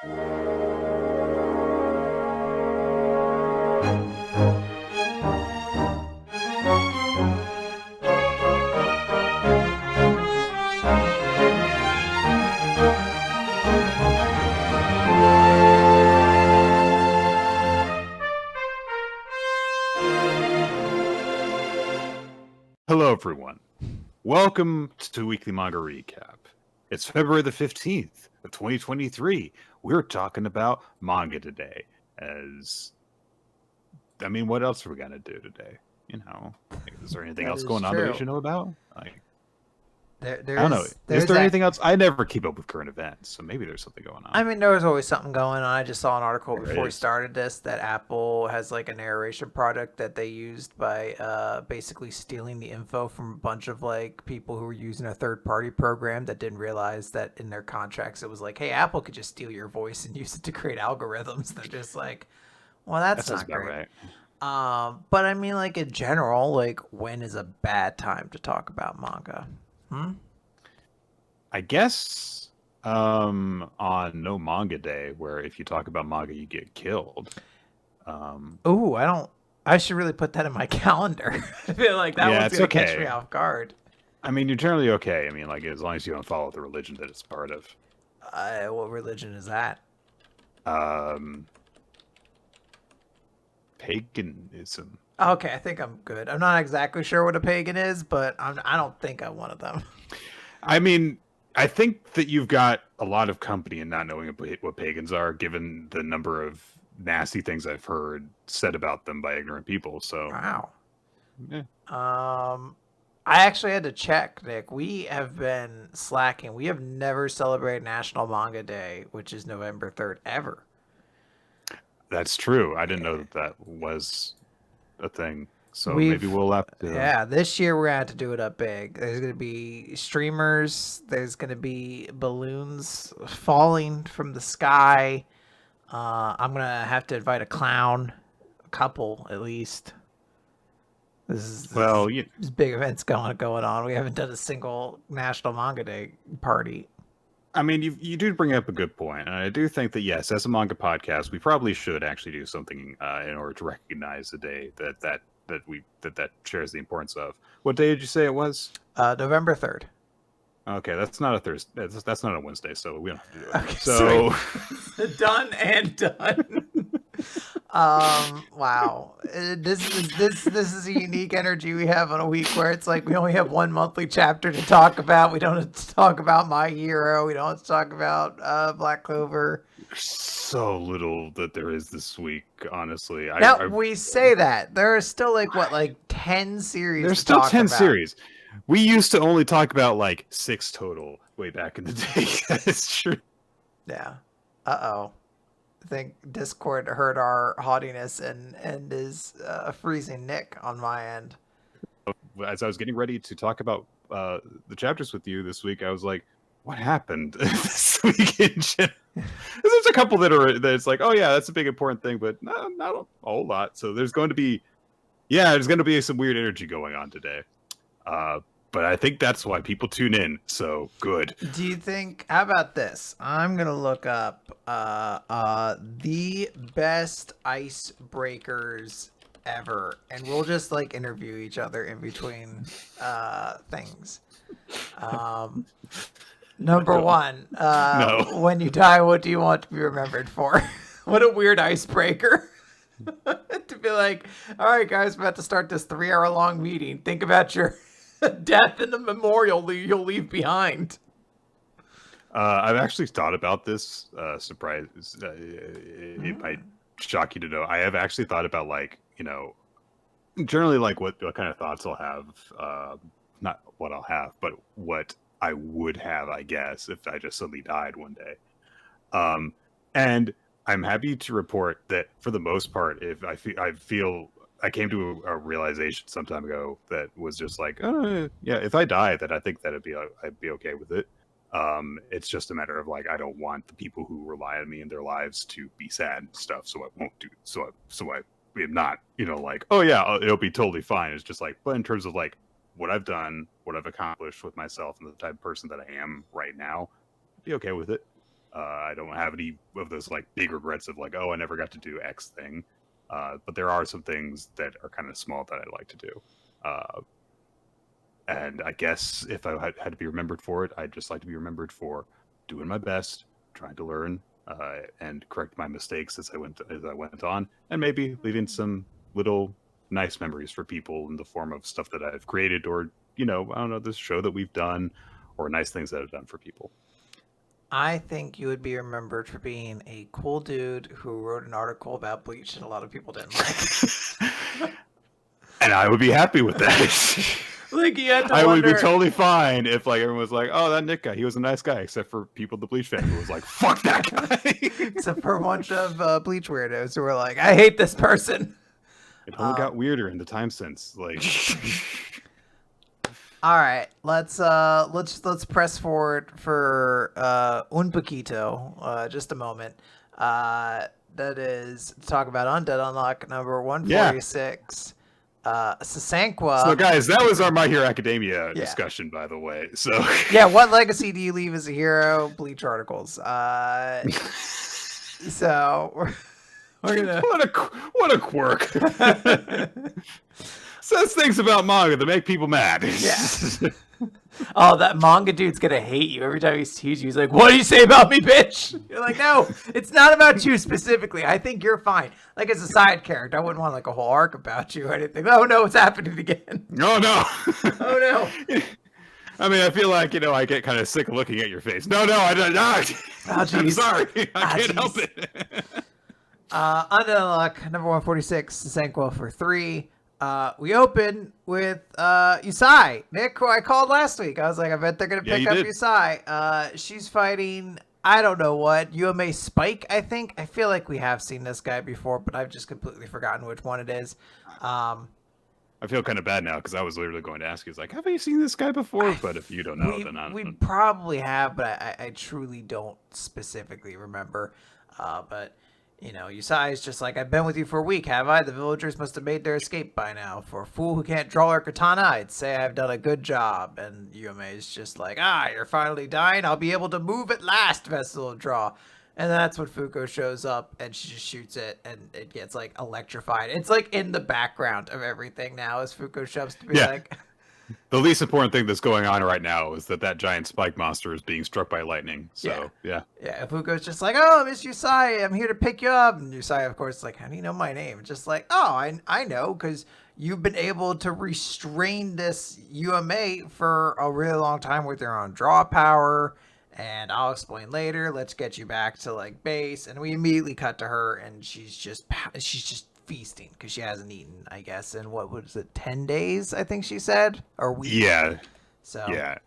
Hello, everyone. Welcome to Weekly Manga Recap. It's February the 15th of 2023. We're talking about manga today. What else are we going to do today? Is there anything else going on that we should know about? I don't know. Is there anything else? I never keep up with current events, so maybe there's something going on. I mean, there was always something going on. I just saw an article before we started this that Apple has like a narration product that they used by basically stealing the info from a bunch of like people who were using a third-party program that didn't realize that in their contracts it was like, hey, Apple could just steal your voice and use it to create algorithms. They're just like, well, that's not great. Right. But I mean, like in general, like when is a bad time to talk about manga? I guess on No Manga Day, where if you talk about manga, you get killed. I should really put that in my calendar. I feel like that one's going to catch me off guard. I mean, you're generally okay. I mean, like as long as you don't follow the religion that it's part of. What religion is that? Paganism. Okay, I think I'm good. I'm not exactly sure what a pagan is, but I don't think I'm one of them. I mean, I think that you've got a lot of company in not knowing what pagans are, given the number of nasty things I've heard said about them by ignorant people. So, wow. Yeah. I actually had to check, Nick. We have been slacking. We have never celebrated National Manga Day, which is November 3rd, ever. That's true. I didn't know that was a thing. So maybe we'll have to. Yeah, this year we're going to have to do it up big. There's going to be streamers. There's going to be balloons falling from the sky. I'm going to have to invite a clown, a couple at least. There's big events going on. We haven't done a single National Manga Day party. I mean, you do bring up a good point, and I do think that yes, as a manga podcast, we probably should actually do something in order to recognize the day that shares the importance of. What day did you say it was? November 3rd. Okay, that's not a Thursday. That's not a Wednesday, so we don't have to do it. Okay, so done and done. Wow. This is a unique energy we have on a week where it's like we only have one monthly chapter to talk about. We don't have to talk about My Hero. We don't have to talk about Black Clover. So little that there is this week, honestly. We say that. There are still like 10 series. There's still 10 series. We used to only talk about like 6 total way back in the day. That's true. Yeah. Uh-oh. I think Discord heard our haughtiness and is freezing Nick on my end. As I was getting ready to talk about the chapters with you this week, I was like, what happened this week in general? There's a couple that it's like, oh yeah, that's a big important thing, but not a whole lot. So there's going to be some weird energy going on today. But I think that's why people tune in. So good. Do you think? How about this? I'm gonna look up the best icebreakers ever, and we'll just like interview each other in between things. Number one. No. When you die, what do you want to be remembered for? What a weird icebreaker. To be like, all right, guys, we're about to start this 3-hour-long meeting. Think about your death and the memorial you'll leave behind. I've actually thought about this. Surprise! It might shock you to know. I have actually thought about generally what kind of thoughts I'll have. Not what I'll have, but what I would have, I guess, if I just suddenly died one day. And I'm happy to report that for the most part, if I feel I came to a realization some time ago that was just like, if I die, then I think that I'd be okay with it. It's just a matter of like, I don't want the people who rely on me in their lives to be sad and stuff. So I won't do, so I am not, it'll be totally fine. It's just like, but in terms of like what I've done, what I've accomplished with myself and the type of person that I am right now, I'd be okay with it. I don't have any of those like big regrets of like, oh, I never got to do X thing. But there are some things that are kind of small that I like to do. And I guess if I had to be remembered for it, I'd just like to be remembered for doing my best, trying to learn, and correct my mistakes as I went on, and maybe leaving some little nice memories for people in the form of stuff that I've created, or I don't know, this show that we've done, or nice things that I've done for people. I think you would be remembered for being a cool dude who wrote an article about Bleach and a lot of people didn't like. And I would be happy with that. Like, you had to I would wonder... be totally fine if like everyone was like, "Oh, that Nick guy, he was a nice guy," except for people, the Bleach fan, who was like, "Fuck that guy." Except for a bunch of Bleach weirdos who were like, "I hate this person." It only got weirder in the time since. Like, all right, let's press forward for un poquito, just a moment. That is to talk about Undead Unluck number 146. Sasankwa. So guys, that was our My Hero Academia discussion, by the way. So yeah, what legacy do you leave as a hero? Bleach articles. So we're gonna what a quirk. Says things about manga that make people mad. Yeah. Oh, that manga dude's gonna hate you every time he sees you. He's like, "What do you say about me, bitch?" You're like, "No, it's not about you specifically. I think you're fine. Like, as a side character, I wouldn't want like a whole arc about you or anything." Oh no, it's happening again. Oh no. Oh no. I mean, I feel like I get kind of sick of looking at your face. No, I don't. Oh, I'm sorry. I can't help it. Undead Unluck number 146. Sasankwa for 3. We open with Yusai, Nick, who I called last week. I was like, I bet they're gonna pick up Yusai. She's fighting, I don't know what, UMA Spike, I think. I feel like we have seen this guy before, but I've just completely forgotten which one it is. I feel kind of bad now because I was literally going to ask you, like, have you seen this guy before? But if you don't know, then I don't know. We probably have, but I truly don't specifically remember. But Yusai is just like, I've been with you for a week, have I? The villagers must have made their escape by now. For a fool who can't draw her katana, I'd say I've done a good job. And Yume is just like, you're finally dying? I'll be able to move at last, Vessel of Draw. And that's when Fuko shows up, and she just shoots it, and it gets, like, electrified. It's, like, in the background of everything now as Fuko shows to be like... The least important thing that's going on right now is that giant spike monster is being struck by lightning. So, yeah. Yeah, Fuko's just like, oh, Miss Yusai, I'm here to pick you up. And Yusai, of course, is like, how do you know my name? Just like, oh, I know, because you've been able to restrain this UMA for a really long time with your own draw power. And I'll explain later. Let's get you back to, like, base. And we immediately cut to her, and she's just feasting because she hasn't eaten, I guess, in what was it, 10 days, I think she said, or week. Yeah. So yeah,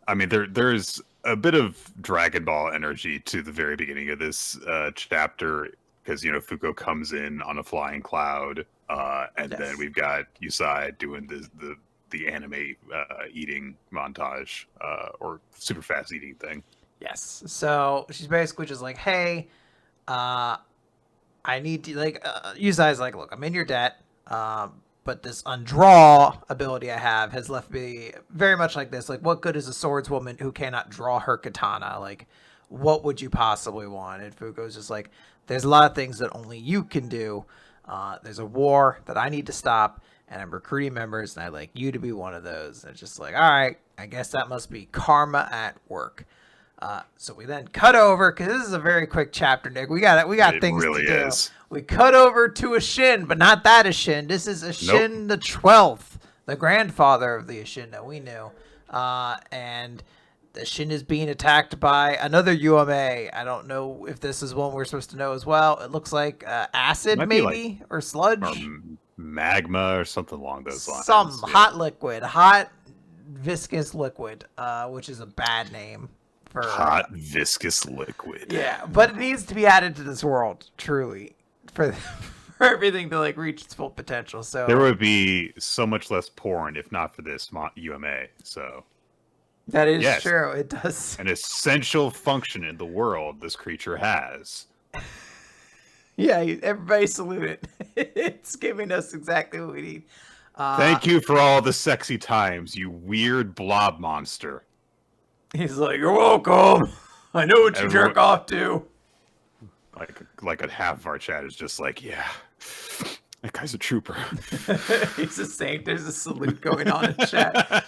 I mean, there's a bit of Dragon Ball energy to the very beginning of this chapter because Fuko comes in on a flying cloud, and then we've got Yusai doing the anime eating montage, or super fast eating thing. Yes. So she's basically just like, hey, I need to, like, Yusai's like, look, I'm in your debt, but this undraw ability I have has left me very much like this. Like, what good is a swordswoman who cannot draw her katana? Like, what would you possibly want? And Fuko's just like, there's a lot of things that only you can do. There's a war that I need to stop, and I'm recruiting members, and I'd like you to be one of those. And it's just like, all right, I guess that must be karma at work. So we then cut over, because this is a very quick chapter, Nick. We got things really to do. We cut over to Ishin, but not that Ishin. This is Ishin the 12th, the grandfather of the Ishin that we knew. And the Ishin is being attacked by another UMA. I don't know if this is one we're supposed to know as well. It looks like acid, maybe, or sludge. Or magma or something along those lines. Some hot liquid, hot viscous liquid, which is a bad name. For, hot viscous liquid. Yeah, but it needs to be added to this world, truly, for everything to like reach its full potential. So there would be so much less porn if not for this UMA. So that is true. It does an essential function in the world this creature has. Yeah, everybody salute it. It's giving us exactly what we need. Thank you for all the sexy times, you weird blob monster. He's like, you're welcome. I know what you jerk off to. Like a half of our chat is just like, yeah, that guy's a trooper. He's a saint. There's a salute going on in chat.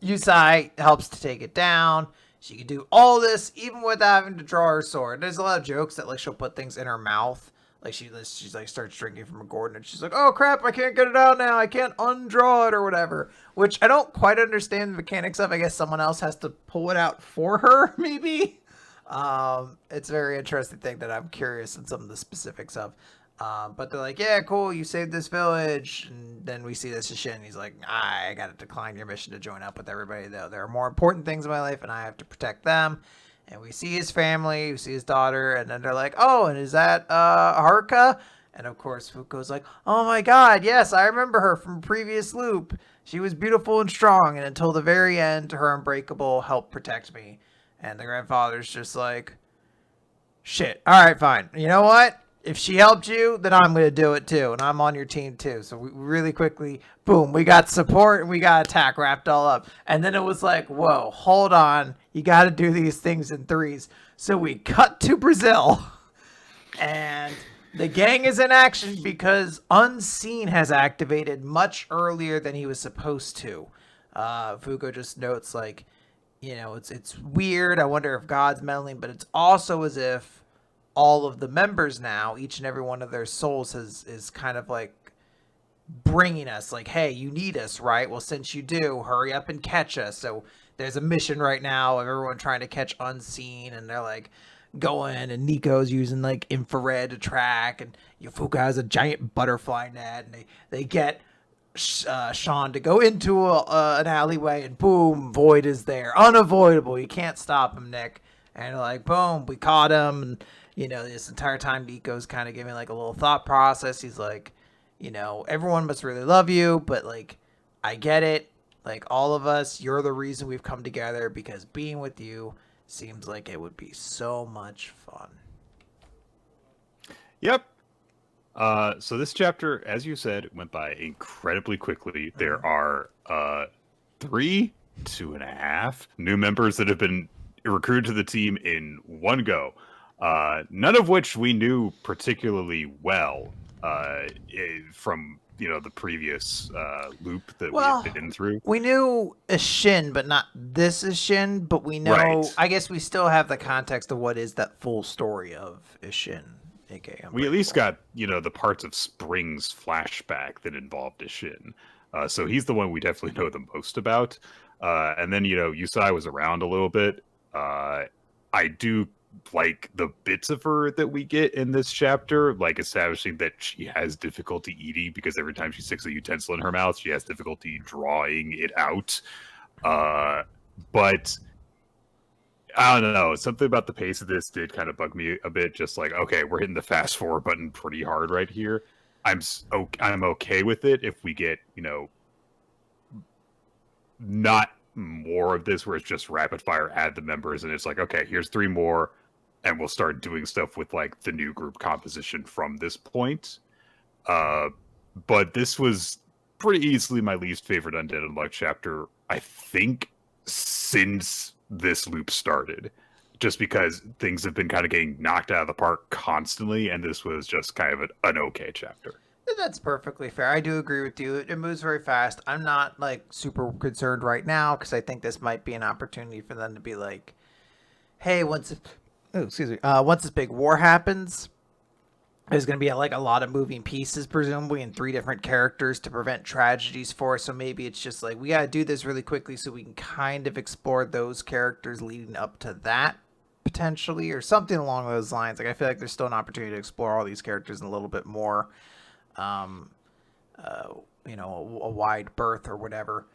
Yusai helps to take it down. She can do all this even without having to draw her sword. There's a lot of jokes that like she'll put things in her mouth. Like she's like starts drinking from a gourd and she's like, oh crap, I can't get it out now. I can't undraw it or whatever. Which I don't quite understand the mechanics of. I guess someone else has to pull it out for her, maybe. It's a very interesting thing that I'm curious in some of the specifics of. But they're like, yeah, cool, you saved this village. And then we see this Shin. He's like, I gotta decline your mission to join up with everybody, though. There are more important things in my life, and I have to protect them. And we see his family, we see his daughter, and then they're like, oh, and is that Haruka? And of course, Fuko's like, oh my god, yes, I remember her from a previous loop. She was beautiful and strong, and until the very end, her unbreakable helped protect me. And the grandfather's just like, shit, alright, fine. You know what? If she helped you, then I'm going to do it too. And I'm on your team too. So we really quickly, boom, we got support and we got attack wrapped all up. And then it was like, whoa, hold on. You got to do these things in threes. So we cut to Brazil. And the gang is in action because Unseen has activated much earlier than he was supposed to. Fugo just notes like, you know, it's weird. I wonder if God's meddling. But it's also as if all of the members now, each and every one of their souls is kind of like bringing us like, hey, you need us, right? Well, since you do, hurry up and catch us. So there's a mission right now of everyone trying to catch Unseen, and they're like going, and Nico's using like infrared to track, and Yofuka has a giant butterfly net, and they get Sean to go into an alleyway, and boom, Void is there, unavoidable. You can't stop him, Nick. And like, boom, we caught him. And you know, this entire time Nico's kind of giving like a little thought process. He's like, you know, everyone must really love you, but like, I get it. Like, all of us, you're the reason we've come together, because being with you seems like it would be so much fun. Yep. So this chapter, as you said, went by incredibly quickly. There are 3, 2.5 new members that have been recruited to the team in one go. None of which we knew particularly well from the previous loop that we had been through. We knew Ishin, but not this Ishin. But we know, right. I guess we still have the context of what is that full story of Ishin, aka we at least got the parts of Spring's flashback that involved Ishin. So he's the one we definitely know the most about. And then Yusai was around a little bit. I do like the bits of her that we get in this chapter, like establishing that she has difficulty eating because every time she sticks a utensil in her mouth, she has difficulty drawing it out. But I don't know, something about the pace of this did kind of bug me a bit. Just like, okay, we're hitting the fast forward button pretty hard right here. I'm okay with it if we get not more of this where it's just rapid fire, add the members, and it's like, okay, here's 3 more, and we'll start doing stuff with like the new group composition from this point. But this was pretty easily my least favorite Undead Unluck chapter, I think, since this loop started. Just because things have been kind of getting knocked out of the park constantly, and this was just kind of an okay chapter. That's perfectly fair. I do agree with you. It moves very fast. I'm not like super concerned right now because I think this might be an opportunity for them to be like, hey, once this big war happens, there's going to be like a lot of moving pieces, presumably, and 3 different characters to prevent tragedies for us. So maybe it's just like, we got to do this really quickly so we can kind of explore those characters leading up to that potentially, or something along those lines. Like, I feel like there's still an opportunity to explore all these characters in a little bit more, a wide berth or whatever.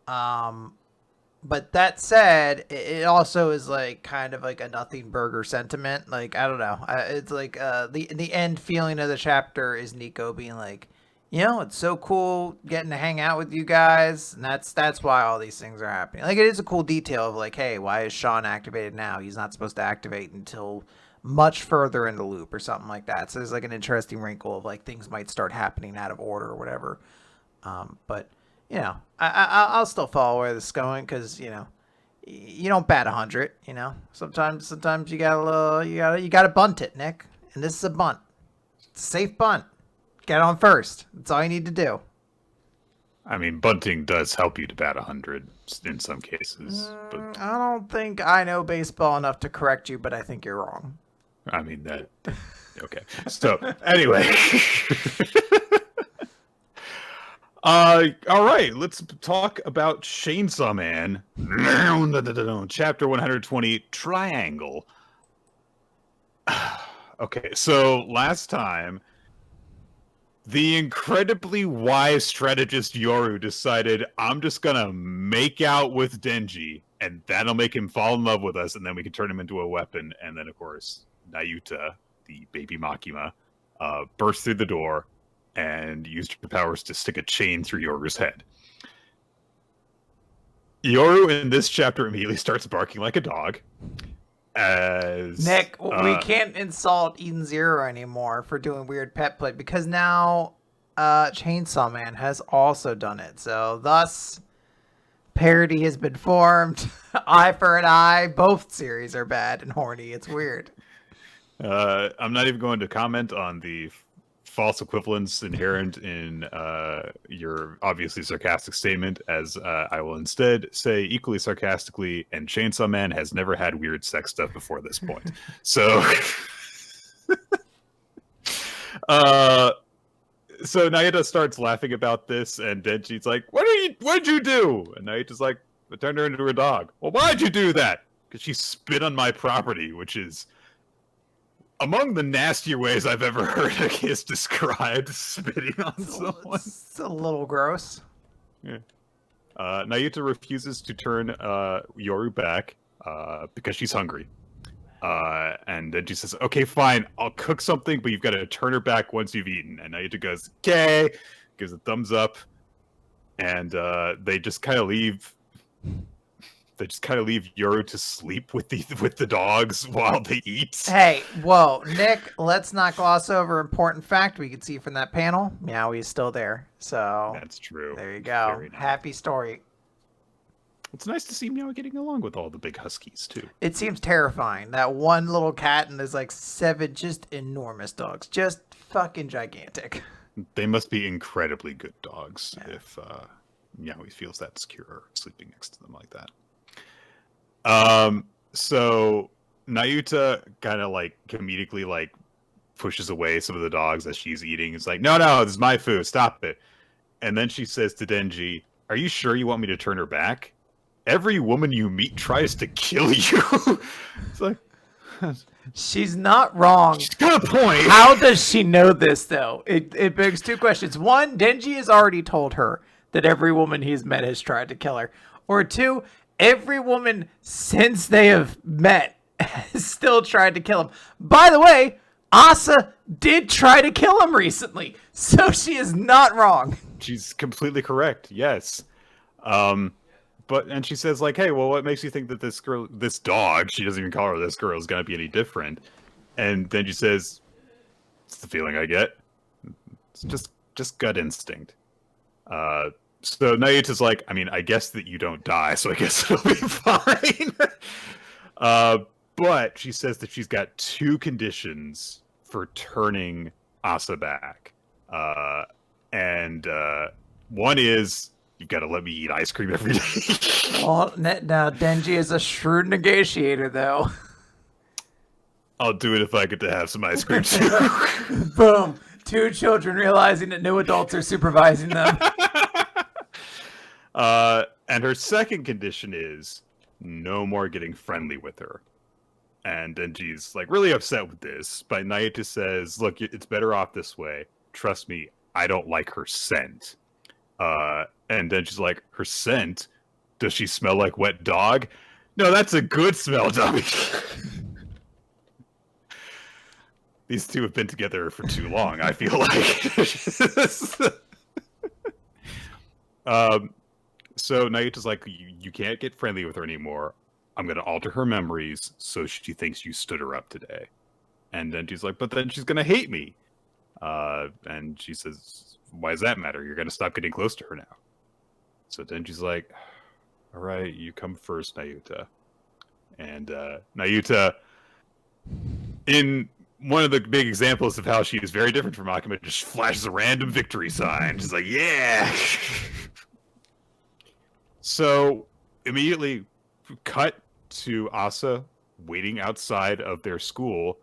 But that said, it also is like kind of like a nothing burger sentiment. Like, I don't know. It's like the end feeling of the chapter is Nico being like, it's so cool getting to hang out with you guys, and that's why all these things are happening. Like, it is a cool detail of like, hey, why is Sean activated now? He's not supposed to activate until much further in the loop or something like that. So there's like an interesting wrinkle of like things might start happening out of order or whatever. But I'll still follow where this is going because you don't bat 100. You know, sometimes you gotta bunt it, Nick. And this is a bunt. It's a safe bunt. Get on first. That's all you need to do. I mean, bunting does help you to bat 100 in some cases. But I don't think I know baseball enough to correct you, but I think you're wrong. I mean that. Okay. So anyway. All right, let's talk about Chainsaw Man. Chapter 120, Triangle. Okay, so last time, the incredibly wise strategist Yoru decided, I'm just gonna make out with Denji, and that'll make him fall in love with us, and then we can turn him into a weapon. And then, of course, Nayuta, the baby Makima, burst through the door and used her powers to stick a chain through Yoru's head. Yoru in this chapter immediately starts barking like a dog. As Nick, we can't insult Eden Zero anymore for doing weird pet play because now Chainsaw Man has also done it. So thus, parody has been formed. Eye for an eye. Both series are bad and horny. It's weird. I'm not even going to comment on the false equivalence inherent in your obviously sarcastic statement, as I will instead say equally sarcastically, and Chainsaw Man has never had weird sex stuff before this point. So so Nayuta starts laughing about this, and Denji's like, what'd you do? And Nayuta's like, I turned her into a dog. Well, why'd you do that? Because she spit on my property, which is among the nastier ways I've ever heard a kiss described, spitting on someone. It's a little gross. Yeah. Nayuta refuses to turn Yoru back because she's hungry. And then she says, okay, fine, I'll cook something, but you've got to turn her back once you've eaten. And Nayuta goes, okay, gives a thumbs up, and they just kind of leave. They just kind of leave Yoru to sleep with the dogs while they eat. Hey, whoa, Nick, let's not gloss over an important fact we could see from that panel. Meowie's still there. So that's true. There you go. Nice. Happy story. It's nice to see Meow getting along with all the big huskies, too. It seems terrifying. That one little cat and there's like 7 just enormous dogs. Just fucking gigantic. They must be incredibly good dogs if Meowie feels that secure sleeping next to them like that. So Nayuta kind of like comedically like pushes away some of the dogs as she's eating. It's like, no, this is my food. Stop it. And then she says to Denji, are you sure you want me to turn her back? Every woman you meet tries to kill you. It's like, she's not wrong. She's got a point. How does she know this though? It begs 2 questions. 1, Denji has already told her that every woman he's met has tried to kill her. Or 2, every woman since they have met has still tried to kill him. By the way, Asa did try to kill him recently, so she is not wrong. She's completely correct. Yes. And she says like, hey, well, what makes you think that this dog, she doesn't even call her this girl, is going to be any different? And then she says, it's the feeling I get. It's just gut instinct. So Nayuta's like, I mean, I guess that you don't die, so I guess it'll be fine. But she says that she's got 2 conditions for turning Asa back. And one is, you've got to let me eat ice cream every day. Well, now Denji is a shrewd negotiator, though. I'll do it if I get to have some ice cream, too. Boom. 2 children realizing that new adults are supervising them. And her second condition is no more getting friendly with her. And Denji's like really upset with this. But Nayuta says, look, it's better off this way. Trust me, I don't like her scent. And Denji's like, her scent? Does she smell like wet dog? No, that's a good smell, dummy. These 2 have been together for too long, I feel like. So Nayuta's like, you can't get friendly with her anymore. I'm going to alter her memories so she thinks you stood her up today. And then she's like, but then she's going to hate me. And she says, why does that matter? You're going to stop getting close to her now. So then she's like, all right, you come first, Nayuta. And Nayuta, in one of the big examples of how she is very different from Akame, just flashes a random victory sign. She's like, yeah! So, immediately cut to Asa waiting outside of their school,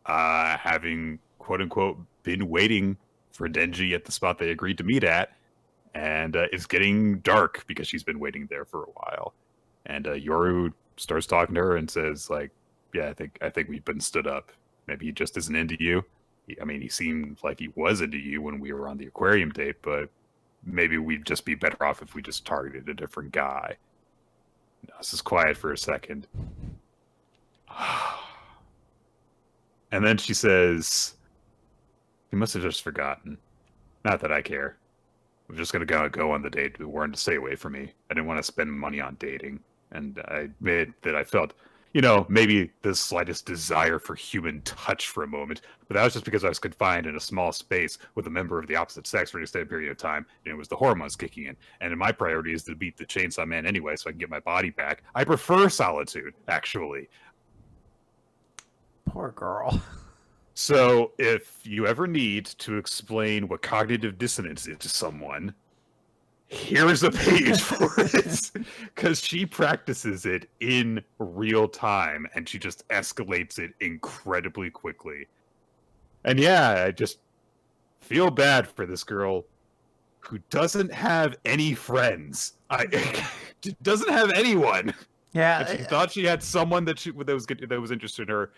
having, quote-unquote, been waiting for Denji at the spot they agreed to meet at, and it's getting dark because she's been waiting there for a while. And Yoru starts talking to her and says, like, yeah, I think we've been stood up. Maybe he just isn't into you. I mean, he seemed like he was into you when we were on the aquarium date, but maybe we'd just be better off if we just targeted a different guy. This is quiet for a second. And then she says, he must have just forgotten. Not that I care. We're just going to go on the date. We wanted to stay away from me. I didn't want to spend money on dating. And I admit that I felt, maybe the slightest desire for human touch for a moment. But that was just because I was confined in a small space with a member of the opposite sex for an extended period of time. And it was the hormones kicking in. And my priority is to beat the Chainsaw Man anyway so I can get my body back. I prefer solitude, actually. Poor girl. So if you ever need to explain what cognitive dissonance is to someone, here's a page for it. Because she practices it in real time and she just escalates it incredibly quickly. And yeah, I just feel bad for this girl who doesn't have any friends. Doesn't have anyone. Yeah, and she thought she had someone that was interested in her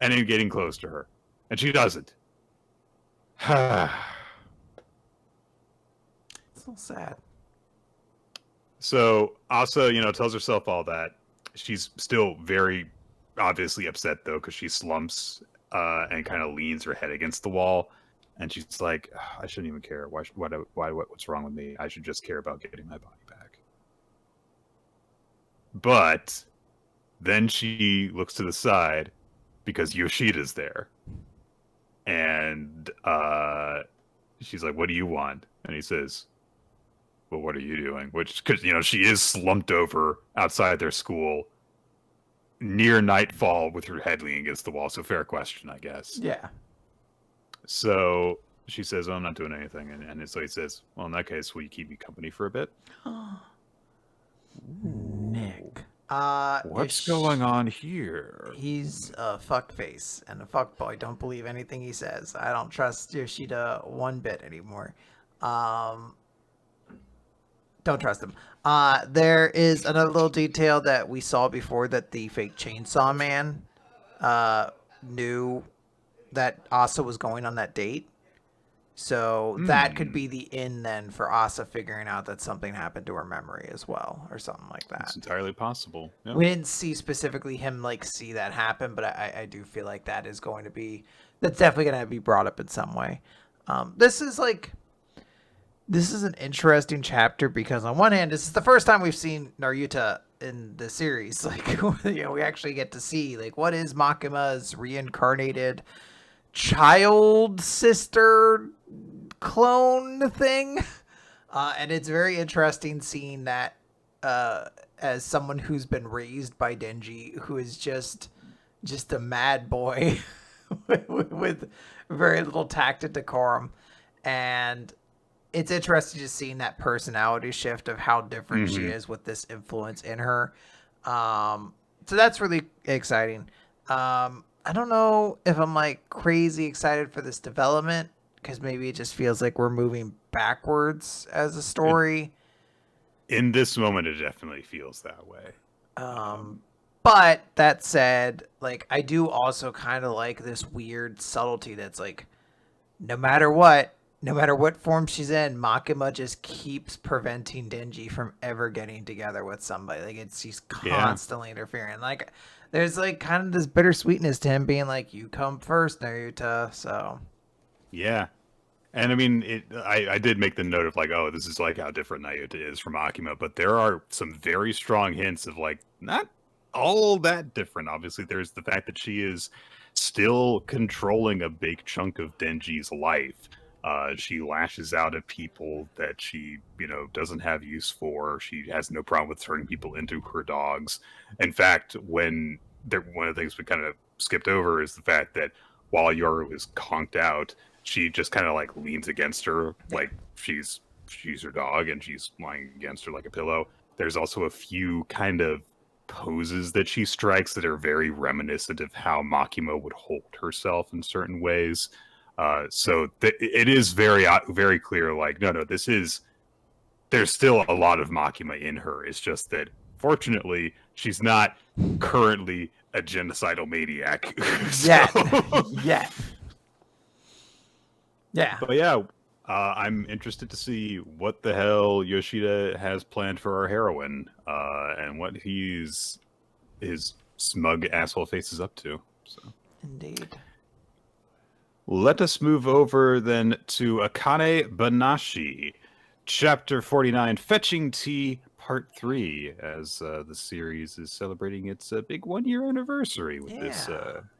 and in getting close to her. And she doesn't. It's a little sad. So Asa, tells herself all that. She's still very obviously upset though, because she slumps and kind of leans her head against the wall, and she's like, "I shouldn't even care. What's wrong with me? I should just care about getting my body back." But then she looks to the side because Yoshida's there. And she's like, "What do you want?" And he says, "Well, what are you doing?" Which, because, she is slumped over outside their school near nightfall with her head leaning against the wall. So fair question, I guess. Yeah. So she says, "Oh, I'm not doing anything." And so he says, "Well, in that case, will you keep me company for a bit?" Nick. What's going on here? He's a fuckface and a fuckboy. Don't believe anything he says. I don't trust Yoshida one bit anymore. Don't trust him. There is another little detail that we saw before, that the fake Chainsaw Man knew that Asa was going on that date. So that could be the in then for Asa figuring out that something happened to her memory as well, or something like that. It's entirely possible. Yep. We didn't see specifically him see that happen, but I do feel like that's definitely going to be brought up in some way. This is an interesting chapter because on one hand, this is the first time we've seen Nayuta in the series. We actually get to see what is Makima's reincarnated child sister clone thing, and it's very interesting seeing that as someone who's been raised by Denji, who is just a mad boy with very little tact and decorum, and it's interesting just seeing that personality shift of how different she is with this influence in her. So that's really exciting. I don't know if I'm crazy excited for this development, because maybe it just feels like we're moving backwards as a story. In this moment, it definitely feels that way. But that said, I do also kind of like this weird subtlety that's no matter what form she's in, Makima just keeps preventing Denji from ever getting together with somebody. She's constantly interfering. There's kind of this bittersweetness to him being you come first, Nayuta. So yeah. And I mean, I did make the note of oh, this is how different Nayuta is from Akima, but there are some very strong hints of not all that different. Obviously, there's the fact that she is still controlling a big chunk of Denji's life. She lashes out at people that she, doesn't have use for. She has no problem with turning people into her dogs. In fact, one of the things we kind of skipped over is the fact that while Yoru is conked out, she just kind of like leans against her, like she's her dog, and she's lying against her like a pillow. There's also a few kind of poses that she strikes that are very reminiscent of how Makima would hold herself in certain ways. So it is very, very clear. Like, no, there's still a lot of Makima in her. It's just that, fortunately, she's not currently a genocidal maniac. Yet. Yeah. But yeah, I'm interested to see what the hell Yoshida has planned for our heroine, and what his smug asshole face is up to. So. Indeed. Let us move over then to Akane-banashi, Chapter 49, Fetching Tea, Part 3, as the series is celebrating its big 1-year anniversary with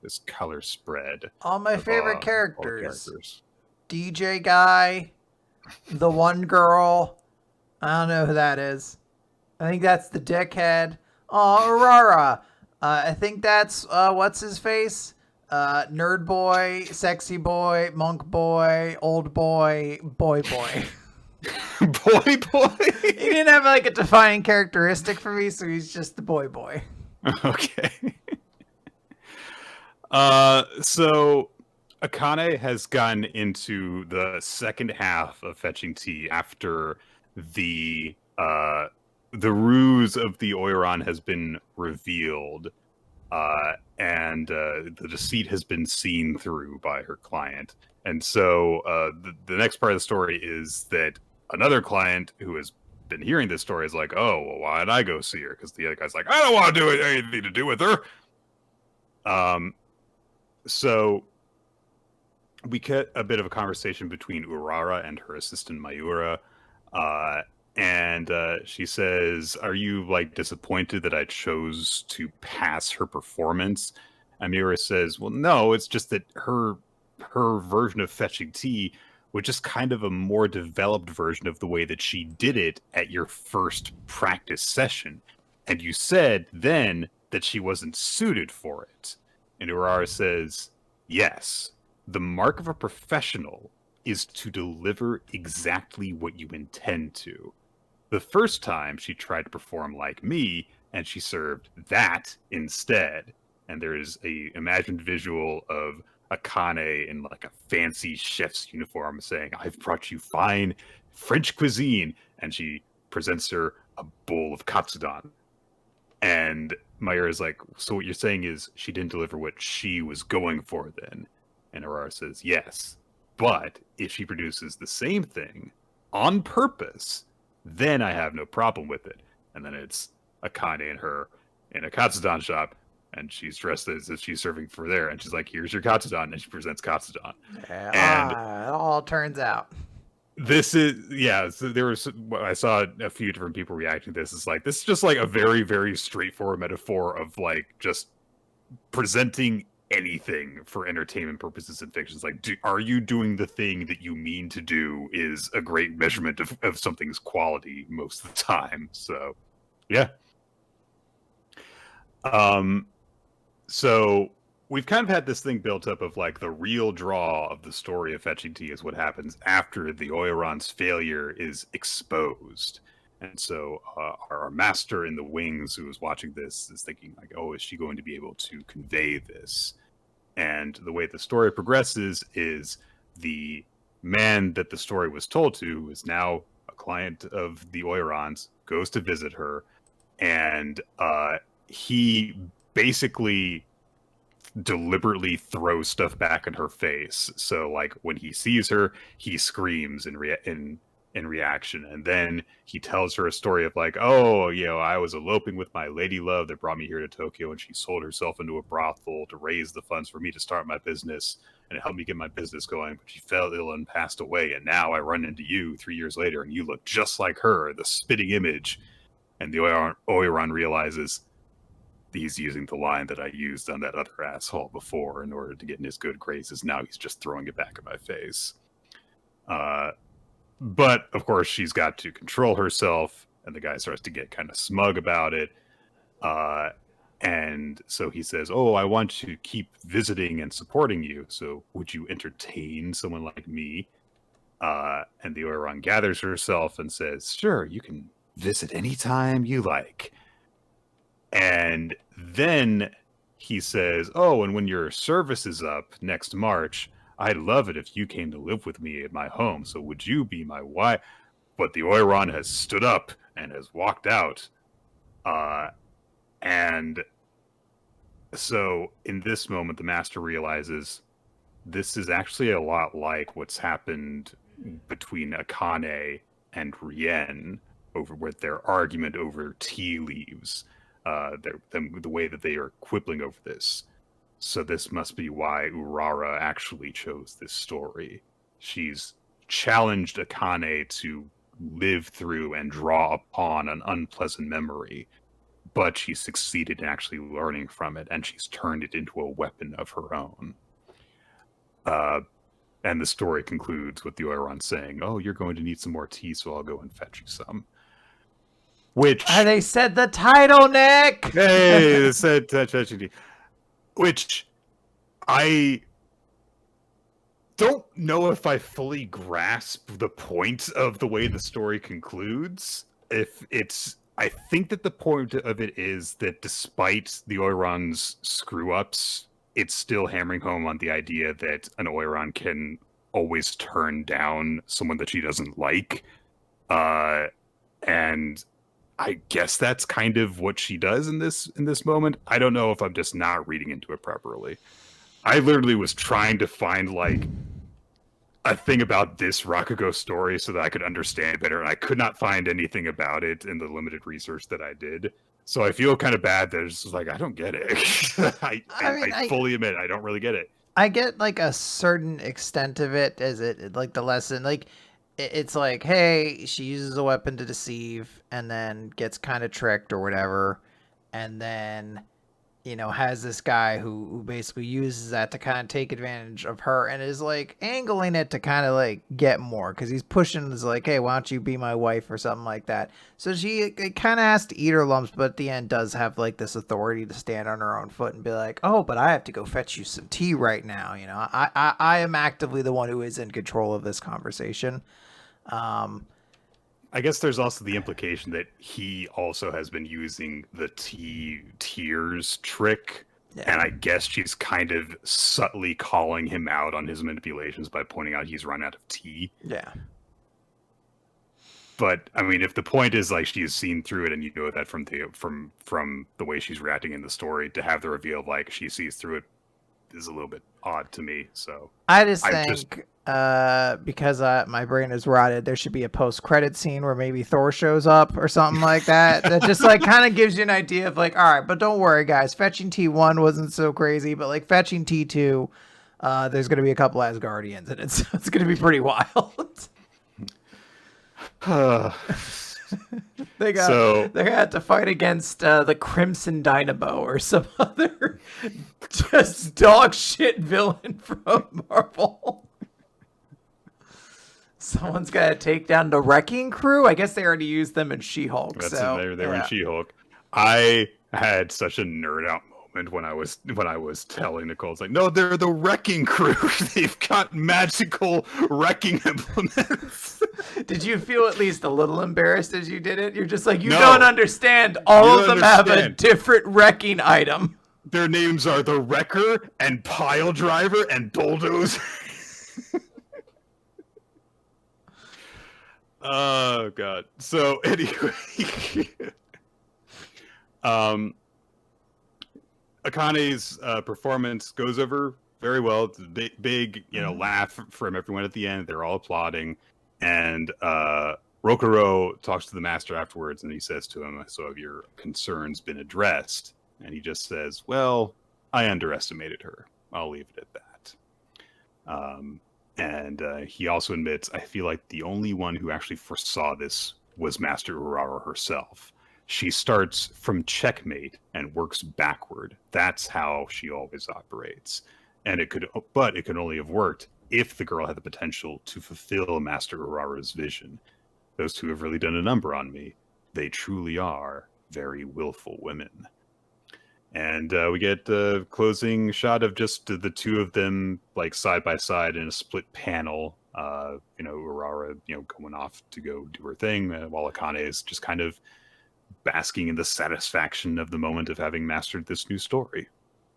this color spread. All my favorite characters. All the characters. DJ guy, the one girl, I don't know who that is. I think that's the dickhead. Oh, Aurora. I think that's, what's his face? Nerd boy, sexy boy, monk boy, old boy, boy. Boy. He didn't have like a defining characteristic for me, so he's just the boy. Okay. So Akane has gotten into the second half of Fetching Tea after the ruse of the Oiran has been revealed, and the deceit has been seen through by her client. And so the next part of the story is that another client who has been hearing this story is like, oh, well, why did I go see her? Because the other guy's like, I don't want to do anything to do with her. So we get a bit of a conversation between Urara and her assistant Mayura, and she says, are you like disappointed that I chose to pass her performance? And Miura says, well, no, it's just that her version of Fetching Tea was just kind of a more developed version of the way that she did it at your first practice session. And you said then that she wasn't suited for it. And Urara says, yes, the mark of a professional is to deliver exactly what you intend to. The first time she tried to perform like me, and she served that instead. And there is a imagined visual of Akane in like a fancy chef's uniform saying, I've brought you fine French cuisine. And she presents her a bowl of katsudon. And Meyer is like, so what you're saying is she didn't deliver what she was going for then? And Aurora says, yes. But if she produces the same thing on purpose, then I have no problem with it. And then it's Akane and her in a katsudon shop, and she's dressed as if she's serving for there. And she's like, here's your katsudon. And she presents katsudon. And it all turns out. This is, so there was, I saw a few different people reacting to this. It's like, this is just like a very, very straightforward metaphor of like just presenting anything for entertainment purposes in fictions. Like, are you doing the thing that you mean to do is a great measurement of something's quality most of the time. So, yeah. So we've kind of had this thing built up of like the real draw of the story of Fetching Tea is what happens after the Oiran's failure is exposed. And so our master in the wings who is watching this is thinking like, oh, is she going to be able to convey this? And the way the story progresses is the man that the story was told to, who is now a client of the Oiran's, goes to visit her, and he basically deliberately throws stuff back in her face. So like when he sees her, he screams in reaction, and then he tells her a story of like, oh, I was eloping with my lady love that brought me here to Tokyo, and she sold herself into a brothel to raise the funds for me to start my business, and it helped me get my business going, but she fell ill and passed away, and now I run into you 3 years later, and you look just like her, the spitting image. And the Oiran realizes he's using the line that I used on that other asshole before in order to get in his good graces. Now he's just throwing it back in my face. But of course, she's got to control herself, and the guy starts to get kind of smug about it. And so he says, "Oh, I want to keep visiting and supporting you. So would you entertain someone like me?" And the Oiron gathers herself and says, "Sure, you can visit anytime you like." And then he says, "Oh, and when your service is up next March, I'd love it if you came to live with me at my home. So would you be my wife?" But the Oiron has stood up and has walked out. And so in this moment, the master realizes this is actually a lot like what's happened between Akane and Rien over with their argument over tea leaves. The way that they are quibbling over this. So this must be why Urara actually chose this story. She's challenged Akane to live through and draw upon an unpleasant memory, but she succeeded in actually learning from it, and she's turned it into a weapon of her own. And the story concludes with the Oiron saying, "Oh, you're going to need some more tea, so I'll go and fetch you some." Which they said the title, Nick. Hey, they said tea. Which I don't know if I fully grasp the point of the way the story concludes. I think that the point of it is that despite the Oiron's screw-ups, it's still hammering home on the idea that an Oiron can always turn down someone that she doesn't like. And I guess that's kind of what she does in this moment. I don't know if I'm just not reading into it properly. I literally was trying to find like a thing about this Rakugo story so that I could understand better, and I could not find anything about it in the limited research that I did. So I feel kind of bad that it's just like I don't get it. I fully admit I don't really get it. I get like a certain extent of it as it like the lesson like it's like, hey, she uses a weapon to deceive and then gets kind of tricked or whatever, and then has this guy who basically uses that to kind of take advantage of her and is like angling it to kind of like get more because he's pushing is like, hey, why don't you be my wife or something like that. So she kind of has to eat her lumps, but at the end does have like this authority to stand on her own foot and be like, oh, but I have to go fetch you some tea right now. I am actively the one who is in control of this conversation. I guess there's also the implication that he also has been using the tears trick. Yeah. And I guess she's kind of subtly calling him out on his manipulations by pointing out he's run out of tea. Yeah. But I mean, if the point is like she's seen through it, and you know that from the way she's reacting in the story, to have the reveal of like she sees through it is a little bit odd to me. So I just think because my brain is rotted, there should be a post-credit scene where maybe Thor shows up or something like that. That just like kind of gives you an idea of like, all right, but don't worry, guys. Fetching T1 wasn't so crazy, but like fetching T2, there's going to be a couple Asgardians, and it's going to be pretty wild. They're going to have to fight against the Crimson Dynamo or some other just dog shit villain from Marvel. Someone's got to take down the Wrecking Crew. I guess they already used them in She-Hulk. They were in She-Hulk. I had such a nerd out moment when I was telling Nicole, it's like, no, they're the Wrecking Crew. They've got magical wrecking implements. Did you feel at least a little embarrassed as you did it? You're just like, don't understand. All of them have a different wrecking item. Their names are the Wrecker and Pile Driver and Bulldozer. Oh god. So anyway, Akane's performance goes over very well. It's a big laugh from everyone at the end. They're all applauding, and Rokuro talks to the master afterwards, and he says to him, "So have your concerns been addressed?" And he just says, "Well, I underestimated her. I'll leave it at that." And he also admits, I feel like the only one who actually foresaw this was Master Urara herself. She starts from checkmate and works backward. That's how she always operates. And it could only have worked if the girl had the potential to fulfill Master Urara's vision. Those two have really done a number on me. They truly are very willful women. And we get a closing shot of just the two of them, like side by side in a split panel. Urara, going off to go do her thing, while Akane is just kind of basking in the satisfaction of the moment of having mastered this new story.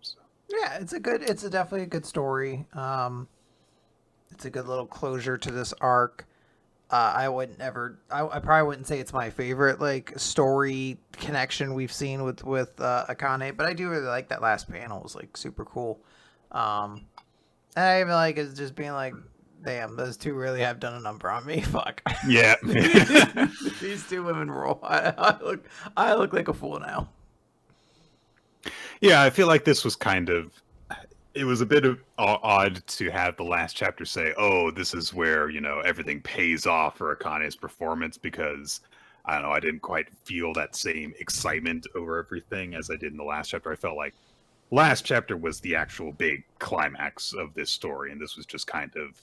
So. Yeah, it's definitely a good story. It's a good little closure to this arc. I probably wouldn't say it's my favorite like story connection we've seen with Akane, but I do really like that last panel. It was like super cool. And I even like it's just being like, damn, those two really have done a number on me. Fuck. Yeah. These two women rule. I look like a fool now. Yeah, I feel like this was it was a bit odd to have the last chapter say, oh, this is where, everything pays off for Akane's performance, because, I don't know, I didn't quite feel that same excitement over everything as I did in the last chapter. I felt like last chapter was the actual big climax of this story, and this was just kind of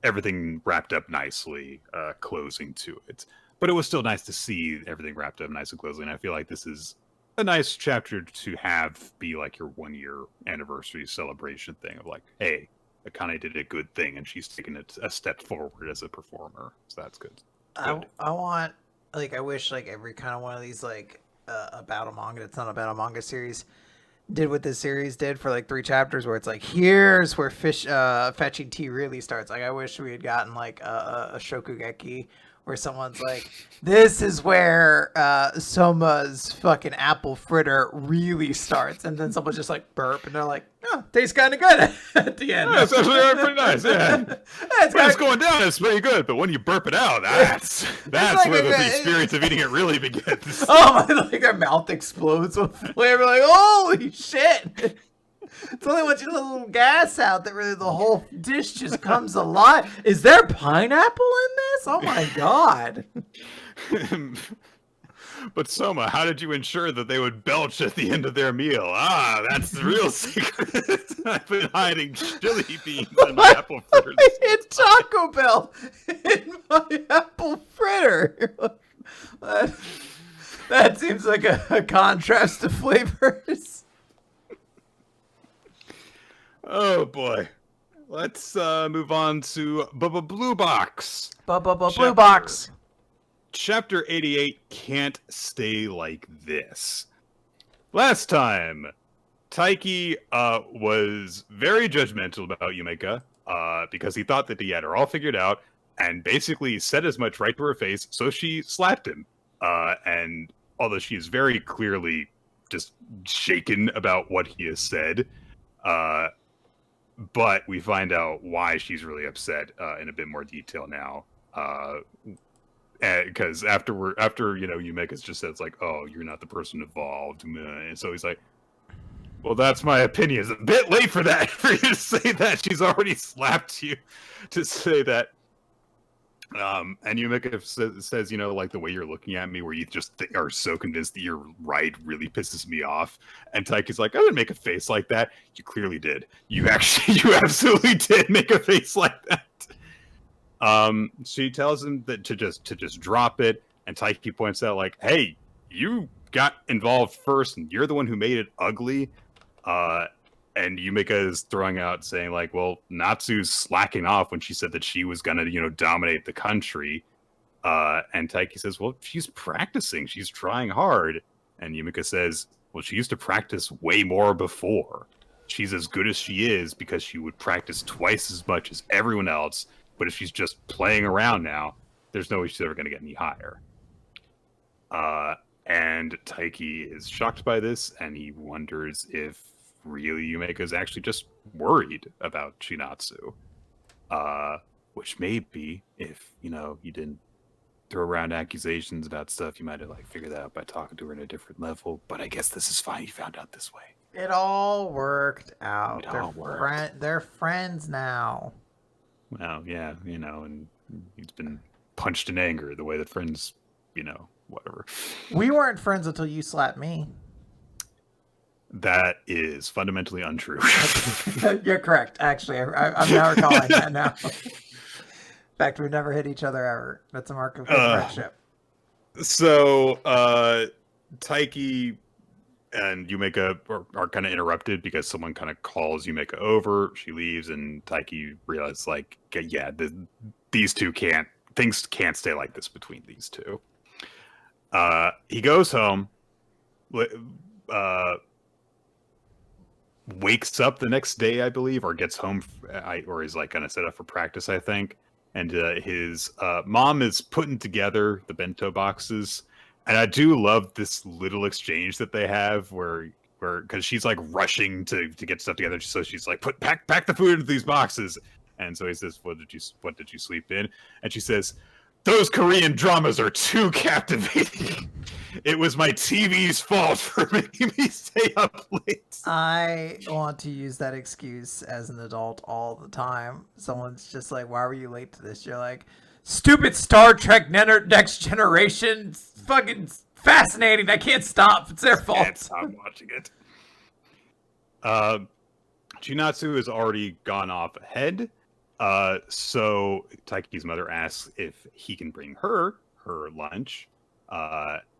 everything wrapped up nicely, closing to it. But it was still nice to see everything wrapped up nice and closely, and I feel like this is a nice chapter to have be like your 1 year anniversary celebration thing of like, hey, Akane did a good thing and she's taken it a step forward as a performer. So that's good. I wish like every kind of one of these like a battle manga that's not a battle manga series did what this series did for like 3 chapters, where it's like, here's where fetching tea really starts. Like I wish we had gotten like a Shokugeki where someone's like, this is where Soma's fucking apple fritter really starts. And then someone's just like burp and they're like, oh, tastes kind of good at the end. Yeah, it's actually pretty nice. Yeah. It's going down, it's pretty good. But when you burp it out, that's like where the experience of eating it really begins. Oh my, like their mouth explodes with flavor. Like, holy shit. It's only once you let a little gas out that really the whole dish just comes alive. Is there pineapple in this? Oh my god. But Soma, how did you ensure that they would belch at the end of their meal? Ah, that's the real secret. I've been hiding chili beans in my apple fritter. In Taco Bell in my apple fritter. That seems like a contrast to flavors. Oh boy. Let's move on to Blue Box. Blue Box. Chapter 88, Can't Stay Like This. Last time, Taiki was very judgmental about Yumeka because he thought that he had her all figured out and basically said as much right to her face, so she slapped him. And although she is very clearly just shaken about what he has said, but we find out why she's really upset in a bit more detail now. Because after Yumeka's just says like, oh, you're not the person involved, and so he's like, well, that's my opinion. It's a bit late for that, for you to say that. She's already slapped you to say that. And Yumeka says, like the way you're looking at me, where you just are so convinced that you're right, really pisses me off. And Taiki's like, I didn't make a face like that. You clearly did. You absolutely did make a face like that. She tells him that to just drop it, and Taiki points out like, hey, you got involved first, and you're the one who made it ugly. And Yumeka is throwing out saying like, well, Natsu's slacking off when she said that she was gonna, dominate the country. And Taiki says, well, she's practicing, she's trying hard. And Yumeka says, well, she used to practice way more before. She's as good as she is because she would practice twice as much as everyone else. But if she's just playing around now, there's no way she's ever going to get any higher. And Taiki is shocked by this, and he wonders if really Yumeka is actually just worried about Shinatsu. Which may be, if, you didn't throw around accusations about stuff, you might have figured that out by talking to her at a different level. But I guess this is fine. You found out this way. It all worked out. Worked. They're friends now. Well, yeah, and he's been punched in anger the way that friends, whatever. We weren't friends until you slapped me. That is fundamentally untrue. You're correct. Actually, I'm now recalling that now. In fact, we've never hit each other ever. That's a mark of good friendship. So, Taiki and Yumeka are kind of interrupted because someone kind of calls Yumeka over. She leaves, and Taiki realizes, like, yeah, these two things can't stay like this between these two. He goes home, wakes up the next day, I believe, or gets home, or is like kind of set up for practice, I think. And his mom is putting together the bento boxes, and I do love this little exchange that they have where because she's like rushing to get stuff together, so she's like, pack the food into these boxes. And so he says, what did you sleep in? And she says, those Korean dramas are too captivating. It was my TV's fault for making me stay up late. I want to use that excuse as an adult all the time. Someone's just like, why were you late to this? You're like, stupid Star Trek Next Generation. It's fucking fascinating. I can't stop. It's their fault. I can't stop watching it. Chinatsu has already gone off ahead. So Taiki's mother asks if he can bring her lunch,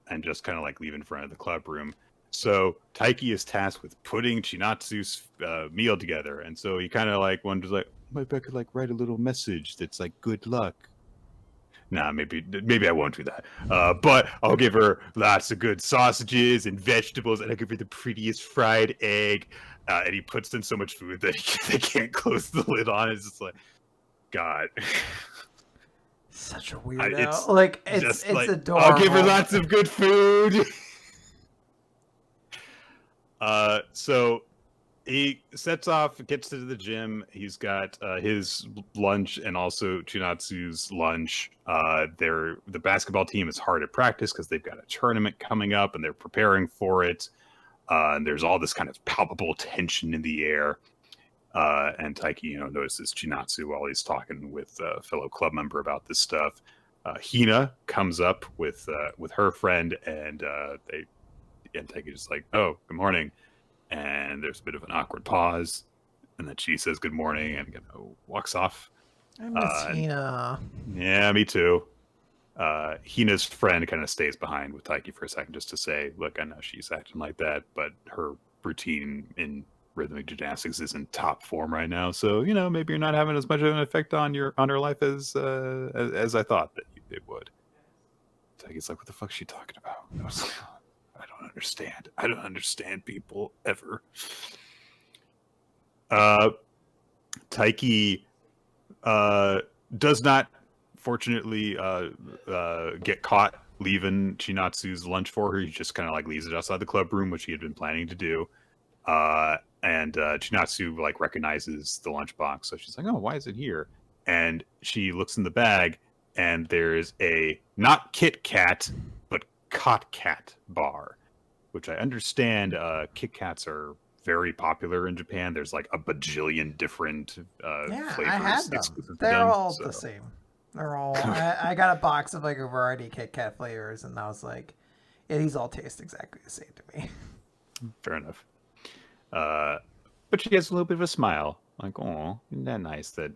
and just kind of like leave in front of the club room. So Taiki is tasked with putting Chinatsu's meal together, and so he kind of like wonders, like, maybe I could like write a little message that's like good luck. Nah, maybe I won't do that. But I'll give her lots of good sausages and vegetables, and I'll give her the prettiest fried egg. And he puts in so much food that they can't close the lid on it. It's just like, God. Such a weirdo. It's adorable. I'll give her lots of good food. So he sets off, gets to the gym. He's got his lunch and also Chinatsu's lunch. The basketball team is hard at practice because they've got a tournament coming up and they're preparing for it. And there's all this kind of palpable tension in the air. And Taiki, notices Chinatsu while he's talking with a fellow club member about this stuff. Hina comes up with her friend, and Taiki's just like, "Oh, good morning." And there's a bit of an awkward pause, and then she says good morning and walks off. I miss Hina. Yeah, me too. Hina's friend kind of stays behind with Taiki for a second just to say, look, I know she's acting like that, but her routine in rhythmic gymnastics is in top form right now, so maybe you're not having as much of an effect on her life as I thought that it would. Taiki's like, what the fuck is she talking about? I was like, I don't understand people ever. Taiki does not, fortunately, get caught leaving Chinatsu's lunch for her. He just kind of like leaves it outside the club room, which he had been planning to do. And Chinatsu like recognizes the lunchbox, so she's like, "Oh, why is it here?" And she looks in the bag, and there's a not Kit Kat but Cot Cat bar, which I understand Kit Kats are very popular in Japan. There's like a bajillion different flavors. I had them. They're all the same. They're all. I got a box of like a variety of Kit Kat flavors, and I was like, yeah, these all taste exactly the same to me. Fair enough. But she has a little bit of a smile, like, "Oh, isn't that nice that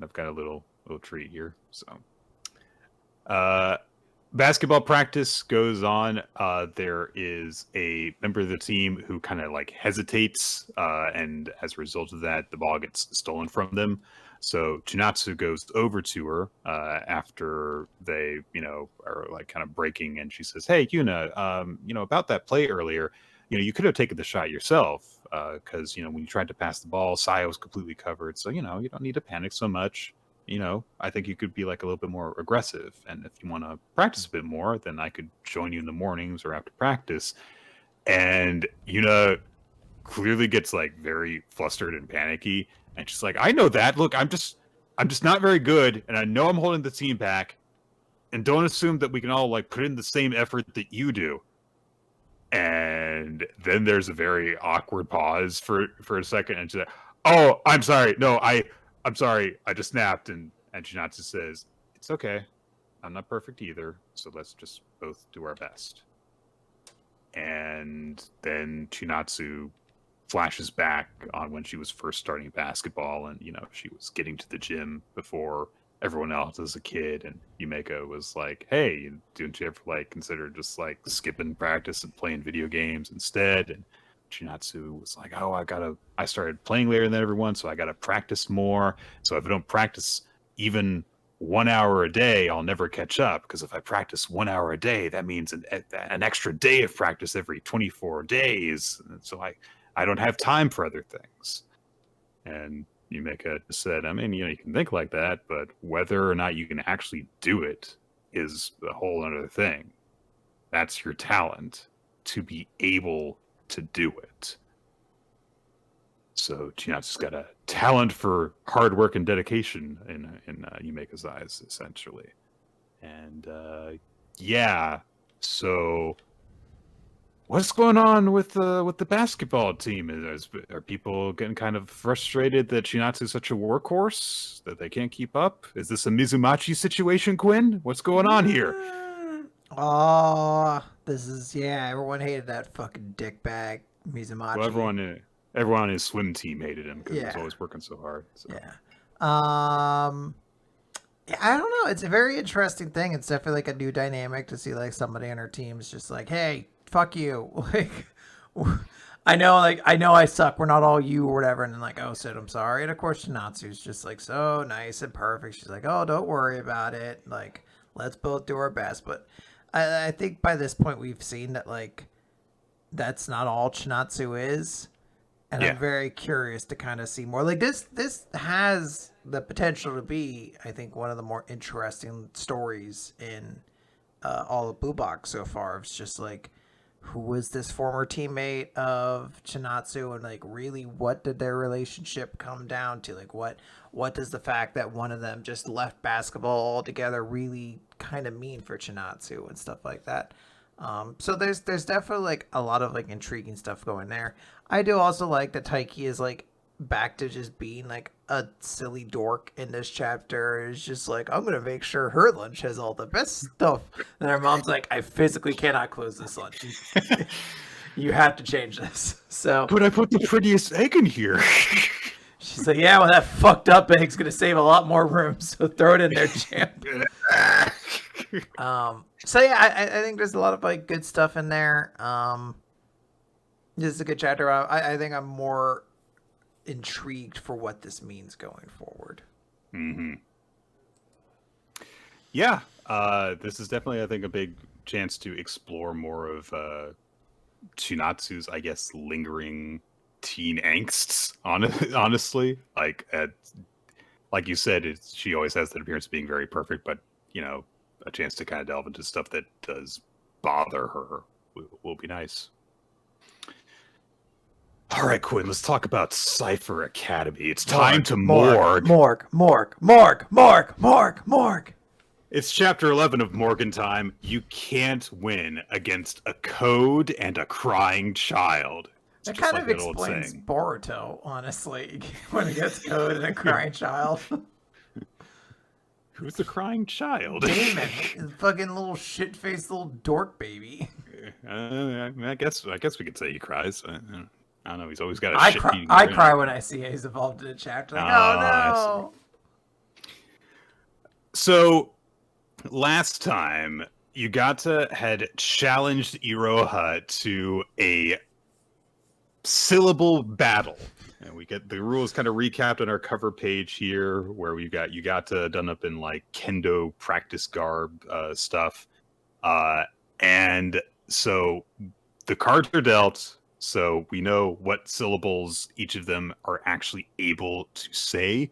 I've got a little treat here?" So, basketball practice goes on. There is a member of the team who kind of like hesitates, and as a result of that, the ball gets stolen from them. So Chinatsu goes over to her after they, are like kind of breaking, and she says, "Hey, Yuna, about that play earlier, you could have taken the shot yourself, because when you tried to pass the ball, Saya was completely covered. So you don't need to panic so much. I think you could be like a little bit more aggressive. And if you want to practice a bit more, then I could join you in the mornings or after practice." And Yuna clearly gets like very flustered and panicky, and she's like, "I know that. Look, I'm just not very good, and I know I'm holding the team back. And don't assume that we can all like put in the same effort that you do." And then there's a very awkward pause for a second, and she's like, "Oh, I'm sorry. No, I'm sorry. I just snapped." And Chinatsu says, "It's okay. I'm not perfect either. So let's just both do our best." and then Chinatsu flashes back on when she was first starting basketball, and she was getting to the gym before everyone else as a kid, and Yumeko was like, hey, don't you ever like consider just like skipping practice and playing video games instead? And Chinatsu was like, oh, I started playing later than everyone, so I gotta practice more. So if I don't practice even 1 hour a day, I'll never catch up, because if I practice 1 hour a day, that means an extra day of practice every 24 days. And so I don't have time for other things. And Yumeka said, I mean, you can think like that, but whether or not you can actually do it is a whole other thing. That's your talent, to be able to do it. So Chinatsu's got a talent for hard work and dedication in Yumeka's eyes, essentially. And yeah, so what's going on with the basketball team? Are people getting kind of frustrated that Chinatsu's such a workhorse that they can't keep up? Is this a Mizumachi situation, Quinn? What's going on here? Oh, this is everyone hated that fucking dickbag Mizumachi. Well, everyone on his swim team hated him because he was always working so hard. So. Yeah. I don't know. It's a very interesting thing. It's definitely like a new dynamic to see like somebody on our team is just like, hey, fuck you. Like, I know I suck. We're not all you or whatever. And then like, oh, Sid, I'm sorry. And of course, Shinatsu's just like so nice and perfect. She's like, oh, don't worry about it. Like, let's both do our best. But I think by this point we've seen that like that's not all Chinatsu is. And I'm very curious to kind of see more. Like this has the potential to be, I think, one of the more interesting stories in all of Blue Box so far. It's just like, who was this former teammate of Chinatsu, and like really what did their relationship come down to? Like what does the fact that one of them just left basketball altogether really kind of mean for Chinatsu and stuff like that? So there's definitely like a lot of like intriguing stuff going there. I do also like that Taiki is like back to just being like a silly dork in this chapter. It's just like, I'm gonna make sure her lunch has all the best stuff. And her mom's like, I physically cannot close this lunch. You have to change this. So, but I put the prettiest egg in here. She's like, yeah, well, that fucked up egg's gonna save a lot more room, so throw it in there, champ. So yeah, I think there's a lot of like good stuff in there. This is a good chapter. I think I'm more intrigued for what this means going forward. Mm-hmm. Yeah, this is definitely, I think, a big chance to explore more of Chinatsu's, I guess, lingering teen angsts. Honestly, like you said, she always has the appearance of being very perfect, but a chance to kind of delve into stuff that does bother her will be nice. All right, Quinn, let's talk about Cipher Academy. It's time to morgue. Morgue. It's chapter 11 of Morgan Time. You can't win against a code and a crying child. That kind of explains Boruto, honestly, when it gets code and a crying child. Who's the crying child? Damon, fucking little shit-faced little dork baby. I guess we could say he cries. I don't know. He's always got a I cry when I see he's involved in a chapter. Like, oh no! So last time, Yugata had challenged Iroha to a syllable battle. And we get the rules kind of recapped on our cover page here, where we've got Yugata done up in like kendo practice garb stuff. And so the cards are dealt, so we know what syllables each of them are actually able to say.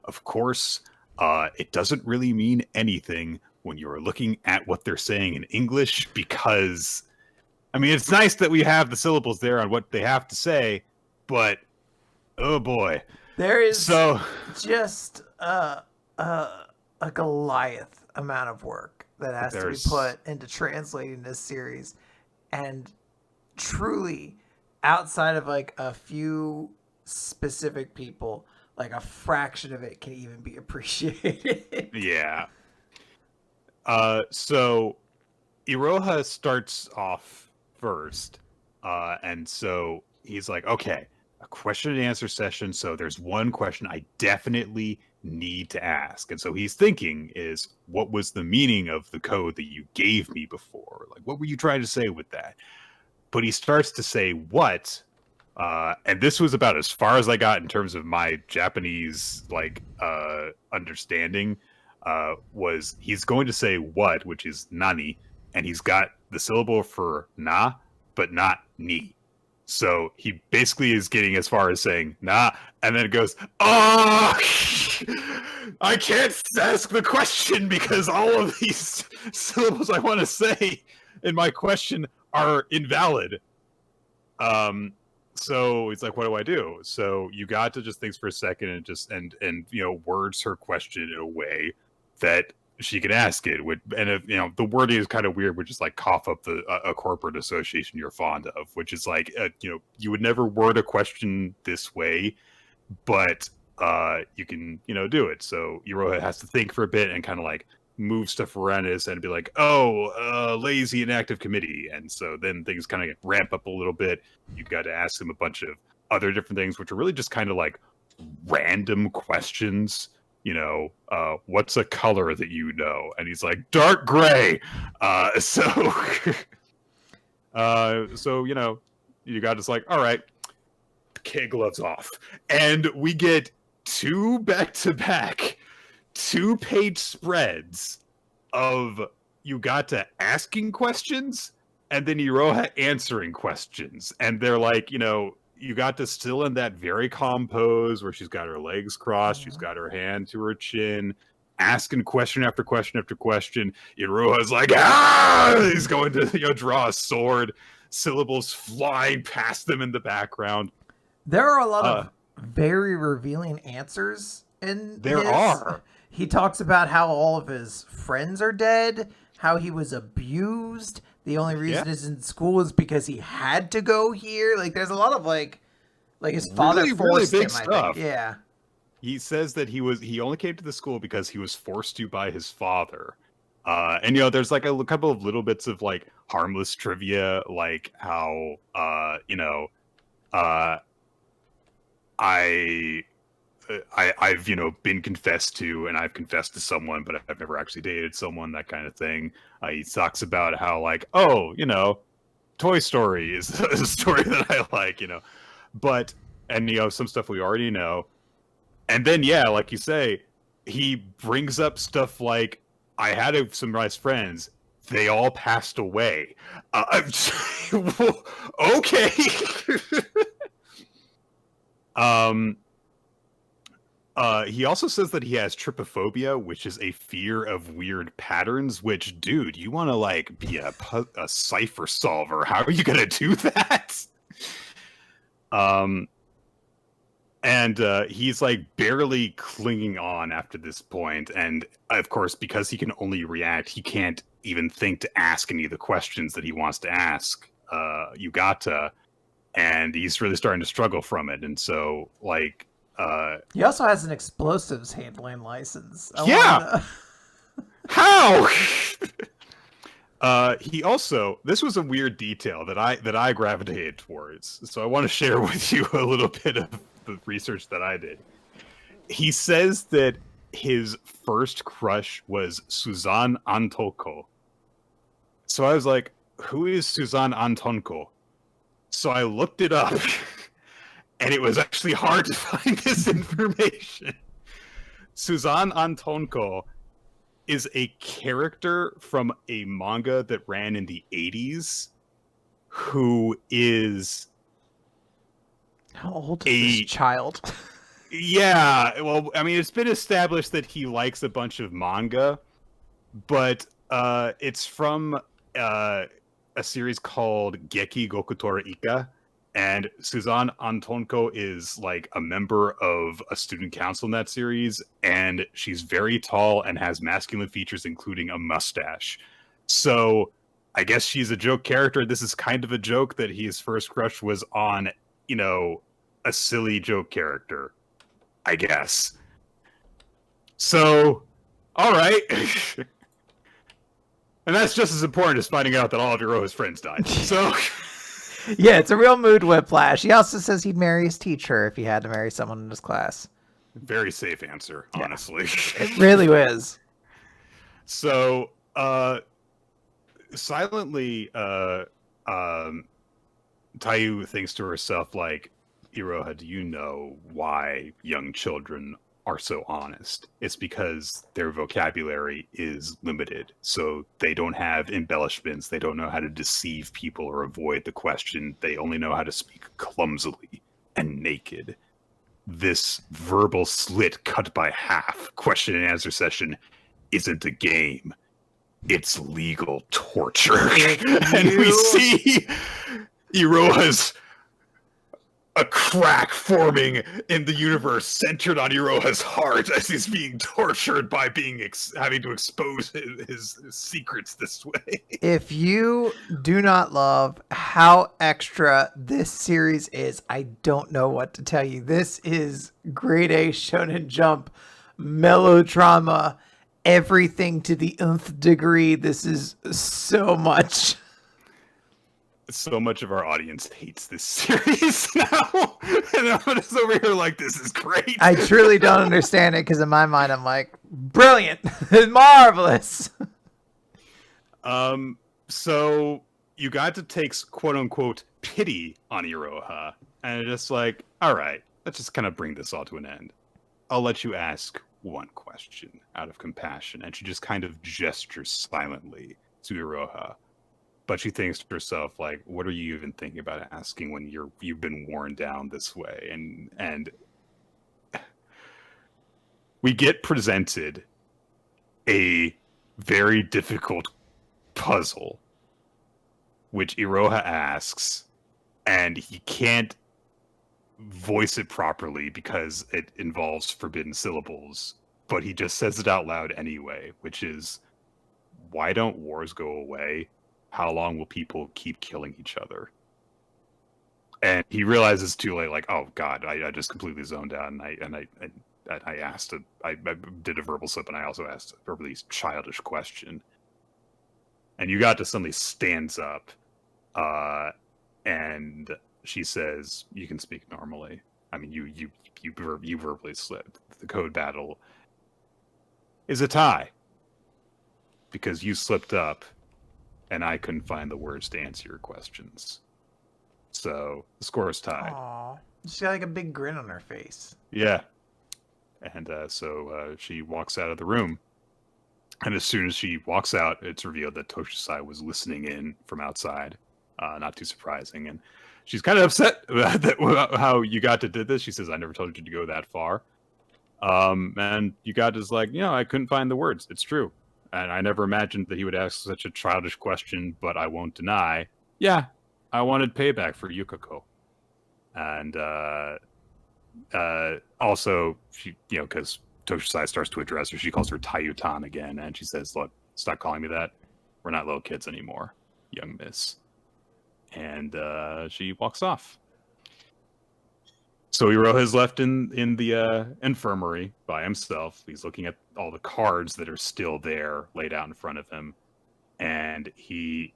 Of course, it doesn't really mean anything when you're looking at what they're saying in English, because, I mean, it's nice that we have the syllables there on what they have to say, but oh boy. There is just a Goliath amount of work that has to be put into translating this series. And truly, outside of like a few specific people, like a fraction of it can even be appreciated. Yeah. So Iroha starts off first. And so he's like, okay, a question and answer session. So there's one question I definitely need to ask. And so he's thinking is, what was the meaning of the code that you gave me before? Like, what were you trying to say with that? But he starts to say what? And this was about as far as I got in terms of my Japanese understanding. Was he's going to say what, which is nani, and he's got the syllable for na, but not ni. So he basically is getting as far as saying nah, and then it goes, oh, I can't ask the question because all of these syllables I want to say in my question are invalid. So it's like, what do I do? So you got to just think for a second and just and words her question in a way that she can ask it. And if the wording is kind of weird, which is like cough up a corporate association you're fond of, which is like you would never word a question this way, but you can do it. So Iroha has to think for a bit and kind of like move stuff around his and be like, lazy inactive committee. And so then things kind of ramp up a little bit. You got to ask him a bunch of other different things, which are really just kind of like random questions. What's a color that you know? And he's like, dark gray. So you got just like, all right, kid gloves off. And we get 2 back-to-back 2-page spreads of Yugata asking questions and then Iroha answering questions. And they're like, Yugata still in that very calm pose where she's got her legs crossed, she's got her hand to her chin, asking question after question after question. Iroha's like, he's going to draw a sword, syllables flying past them in the background. There are a lot of very revealing answers in there are. He talks about how all of his friends are dead, how he was abused. The only reason he's in school is because he had to go here. Like, there's a lot of like his father forced him, stuff. I think. Yeah. He says that he only came to the school because he was forced to by his father. And there's like a couple of little bits of like harmless trivia, like how I've been confessed to, and I've confessed to someone, but I've never actually dated someone, that kind of thing. He talks about how like, Toy Story is a story that I like, but some stuff we already know. And then like you say, he brings up stuff like, I had some nice friends, they all passed away. Okay. He also says that he has trypophobia, which is a fear of weird patterns, which, dude, you want to like be a cipher solver. How are you going to do that? And he's like barely clinging on after this point. And of course, because he can only react, he can't even think to ask any of the questions that he wants to ask Yugata. And he's really starting to struggle from it. And so like, he also has an explosives handling license. How? He also, this was a weird detail that I gravitated towards. So I want to share with you a little bit of the research that I did. He says that his first crush was Suzanne Antoko. So I was like, who is Suzanne Antonko? So I looked it up. And it was actually hard to find this information. Suzanne Antonko is a character from a manga that ran in the 80s who is... How old is this child? Yeah, well, I mean, it's been established that he likes a bunch of manga, but it's from a series called Geki Gokutora Ika. And Suzanne Antonko is like a member of a student council in that series, and she's very tall and has masculine features, including a mustache. So I guess she's a joke character. This is kind of a joke that his first crush was on, a silly joke character, I guess. So, all right. And that's just as important as finding out that all of Iroha's friends died. So, yeah, it's a real mood whiplash. He also says he'd marry his teacher if he had to marry someone in his class. very safe answer, honestly. It really is. So, silently, Tayu thinks to herself, like, Iroha, do you know why young children are so honest? It's because their vocabulary is limited. So they don't have embellishments. They don't know how to deceive people or avoid the question. They only know how to speak clumsily and naked. This verbal slit cut by half question and answer session isn't a game. It's legal torture. And we see Iroha's a crack forming in the universe centered on Iroha's heart as he's being tortured by having to expose his secrets this way. If you do not love how extra this series is, I don't know what to tell you. This is grade A Shonen Jump melodrama, everything to the nth degree. This is so much. So much of our audience hates this series now, and I'm just over here like, this is great. I truly don't understand it, because in my mind I'm like, brilliant, marvelous. So you got to take quote unquote pity on Iroha, and just like, all right, let's just kind of bring this all to an end. I'll let you ask one question out of compassion, and she just kind of gestures silently to Iroha. But she thinks to herself, like, what are you even thinking about asking when you've been worn down this way? And we get presented a very difficult puzzle, which Iroha asks, and he can't voice it properly because it involves forbidden syllables, but he just says it out loud anyway, which is, why don't wars go away? How long will people keep killing each other? And he realizes too late, like, oh god, I just completely zoned out, and I asked I did a verbal slip, and I also asked a verbally childish question. And Yugata suddenly stands up, and she says, "You can speak normally. I mean, you verbally slipped. The code battle is a tie because you slipped up." And I couldn't find the words to answer your questions. So the score is tied. Aww. She's got like a big grin on her face. Yeah. And so she walks out of the room. And as soon as she walks out, it's revealed that Toshisai was listening in from outside. Not too surprising. And she's kind of upset about how Yugata did this. She says, I never told you to go that far. And Yugata's like, I couldn't find the words. It's true. And I never imagined that he would ask such a childish question, but I won't deny. Yeah, I wanted payback for Yukiko. And also, she, because Toshisai starts to address her, she calls her Tayutan again, and she says, look, stop calling me that. We're not little kids anymore, young miss. And she walks off. So Iroha is left in the infirmary by himself. He's looking at all the cards that are still there laid out in front of him. And he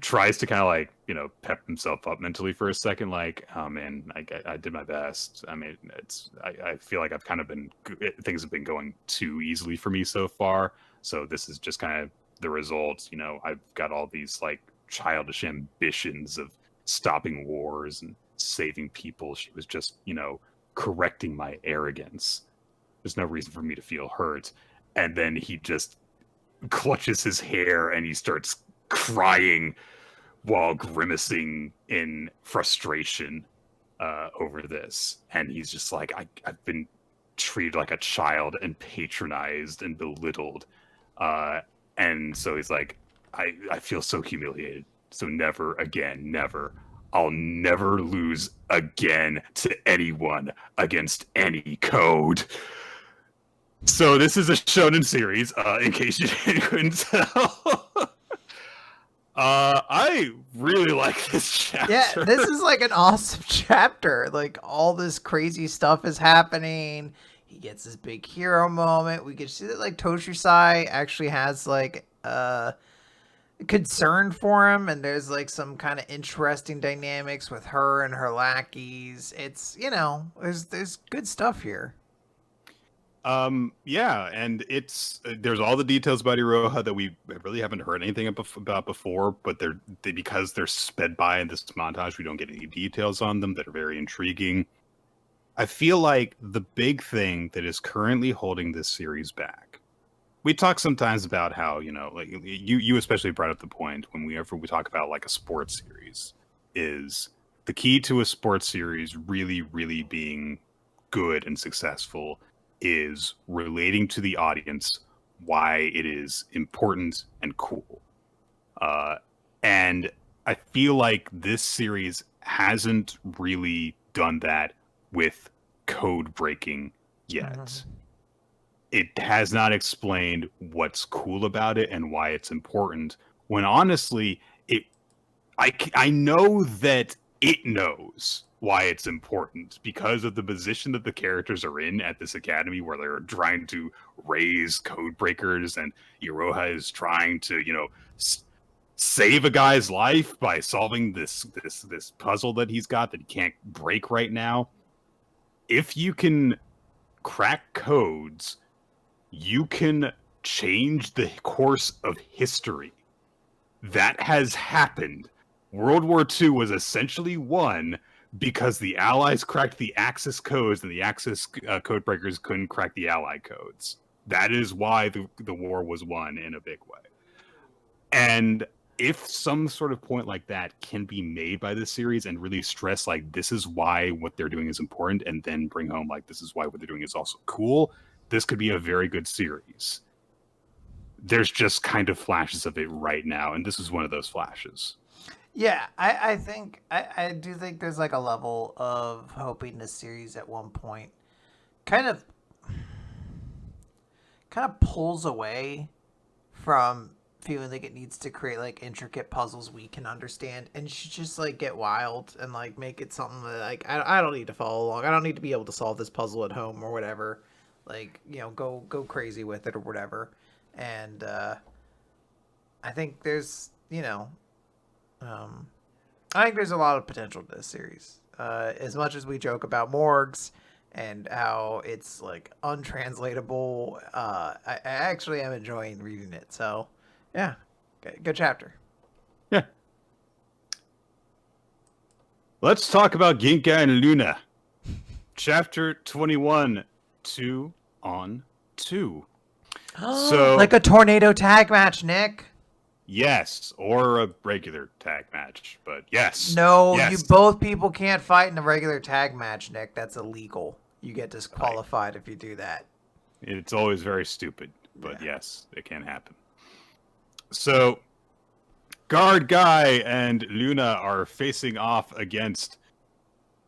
tries to kind of like, pep himself up mentally for a second. Like, oh man, I did my best. I mean, I feel like I've kind of things have been going too easily for me so far. So this is just kind of the results. I've got all these like childish ambitions of stopping wars and saving people. She was just, correcting my arrogance. There's no reason for me to feel hurt. And then he just clutches his hair and he starts crying while grimacing in frustration over this. And he's just like, I've been treated like a child and patronized and belittled. And so he's like, I feel so humiliated. So never again, never. I'll never lose again to anyone against any code. So this is a shonen series, in case you couldn't tell. I really like this chapter. Yeah, this is like an awesome chapter. Like all this crazy stuff is happening. He gets this big hero moment. We can see that like Toshisai actually has like concerned for him, and there's like some kind of interesting dynamics with her and her lackeys. It's, there's good stuff here. Yeah, and it's there's all the details about Iroha that we really haven't heard anything about before, but because they're sped by in this montage, we don't get any details on them that are very intriguing. I feel like the big thing that is currently holding this series back. We talk sometimes about how, like you especially brought up the point whenever we talk about like a sports series, is the key to a sports series really, really being good and successful is relating to the audience why it is important and cool. And I feel like this series hasn't really done that with code breaking yet. Mm-hmm. It has not explained what's cool about it and why it's important. When honestly, I know that it knows why it's important because of the position that the characters are in at this academy, where they're trying to raise code breakers, and Iroha is trying to, save a guy's life by solving this puzzle that he's got that he can't break right now. If you can crack codes, you can change the course of history. That has happened. World War II was essentially won because the Allies cracked the Axis codes and the Axis code breakers couldn't crack the Allied codes. That is why the war was won in a big way. And if some sort of point like that can be made by this series and really stress like this is why what they're doing is important, and then bring home like this is why what they're doing is also cool, this could be a very good series. There's just kind of flashes of it right now, and this is one of those flashes. Yeah, I think I do think there's like a level of hoping this series at one point kind of pulls away from feeling like it needs to create like intricate puzzles we can understand, and should just like get wild and like make it something that like I don't need to follow along. I don't need to be able to solve this puzzle at home or whatever. Like, go crazy with it or whatever. And I think there's I think there's a lot of potential to this series. As much as we joke about morgues and how it's like untranslatable, I actually am enjoying reading it. So, yeah, good chapter. Yeah. Let's talk about Ginka and Glüna. Chapter 21, 2 on 2. So, like a tornado tag match, Nick. Yes, or a regular tag match, but yes. No, yes. You both people can't fight in a regular tag match, Nick. That's illegal. You get disqualified if you do that. It's always very stupid, but yes, it can happen. So, Guard Guy and Glüna are facing off against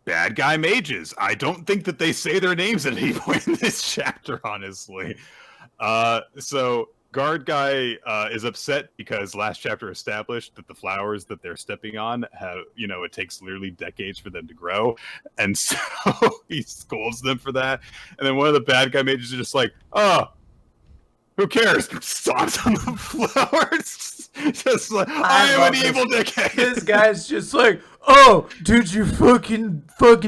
bad guy mages. I don't think that they say their names at any point in this chapter, honestly. So Guard Guy is upset because last chapter established that the flowers that they're stepping on have, it takes literally decades for them to grow. And so he scolds them for that. And then one of the bad guy mages is just like, oh, who cares? Stomps on the flowers. Just like, I am an evil dickhead. This guy's just like, oh, dude, you fucking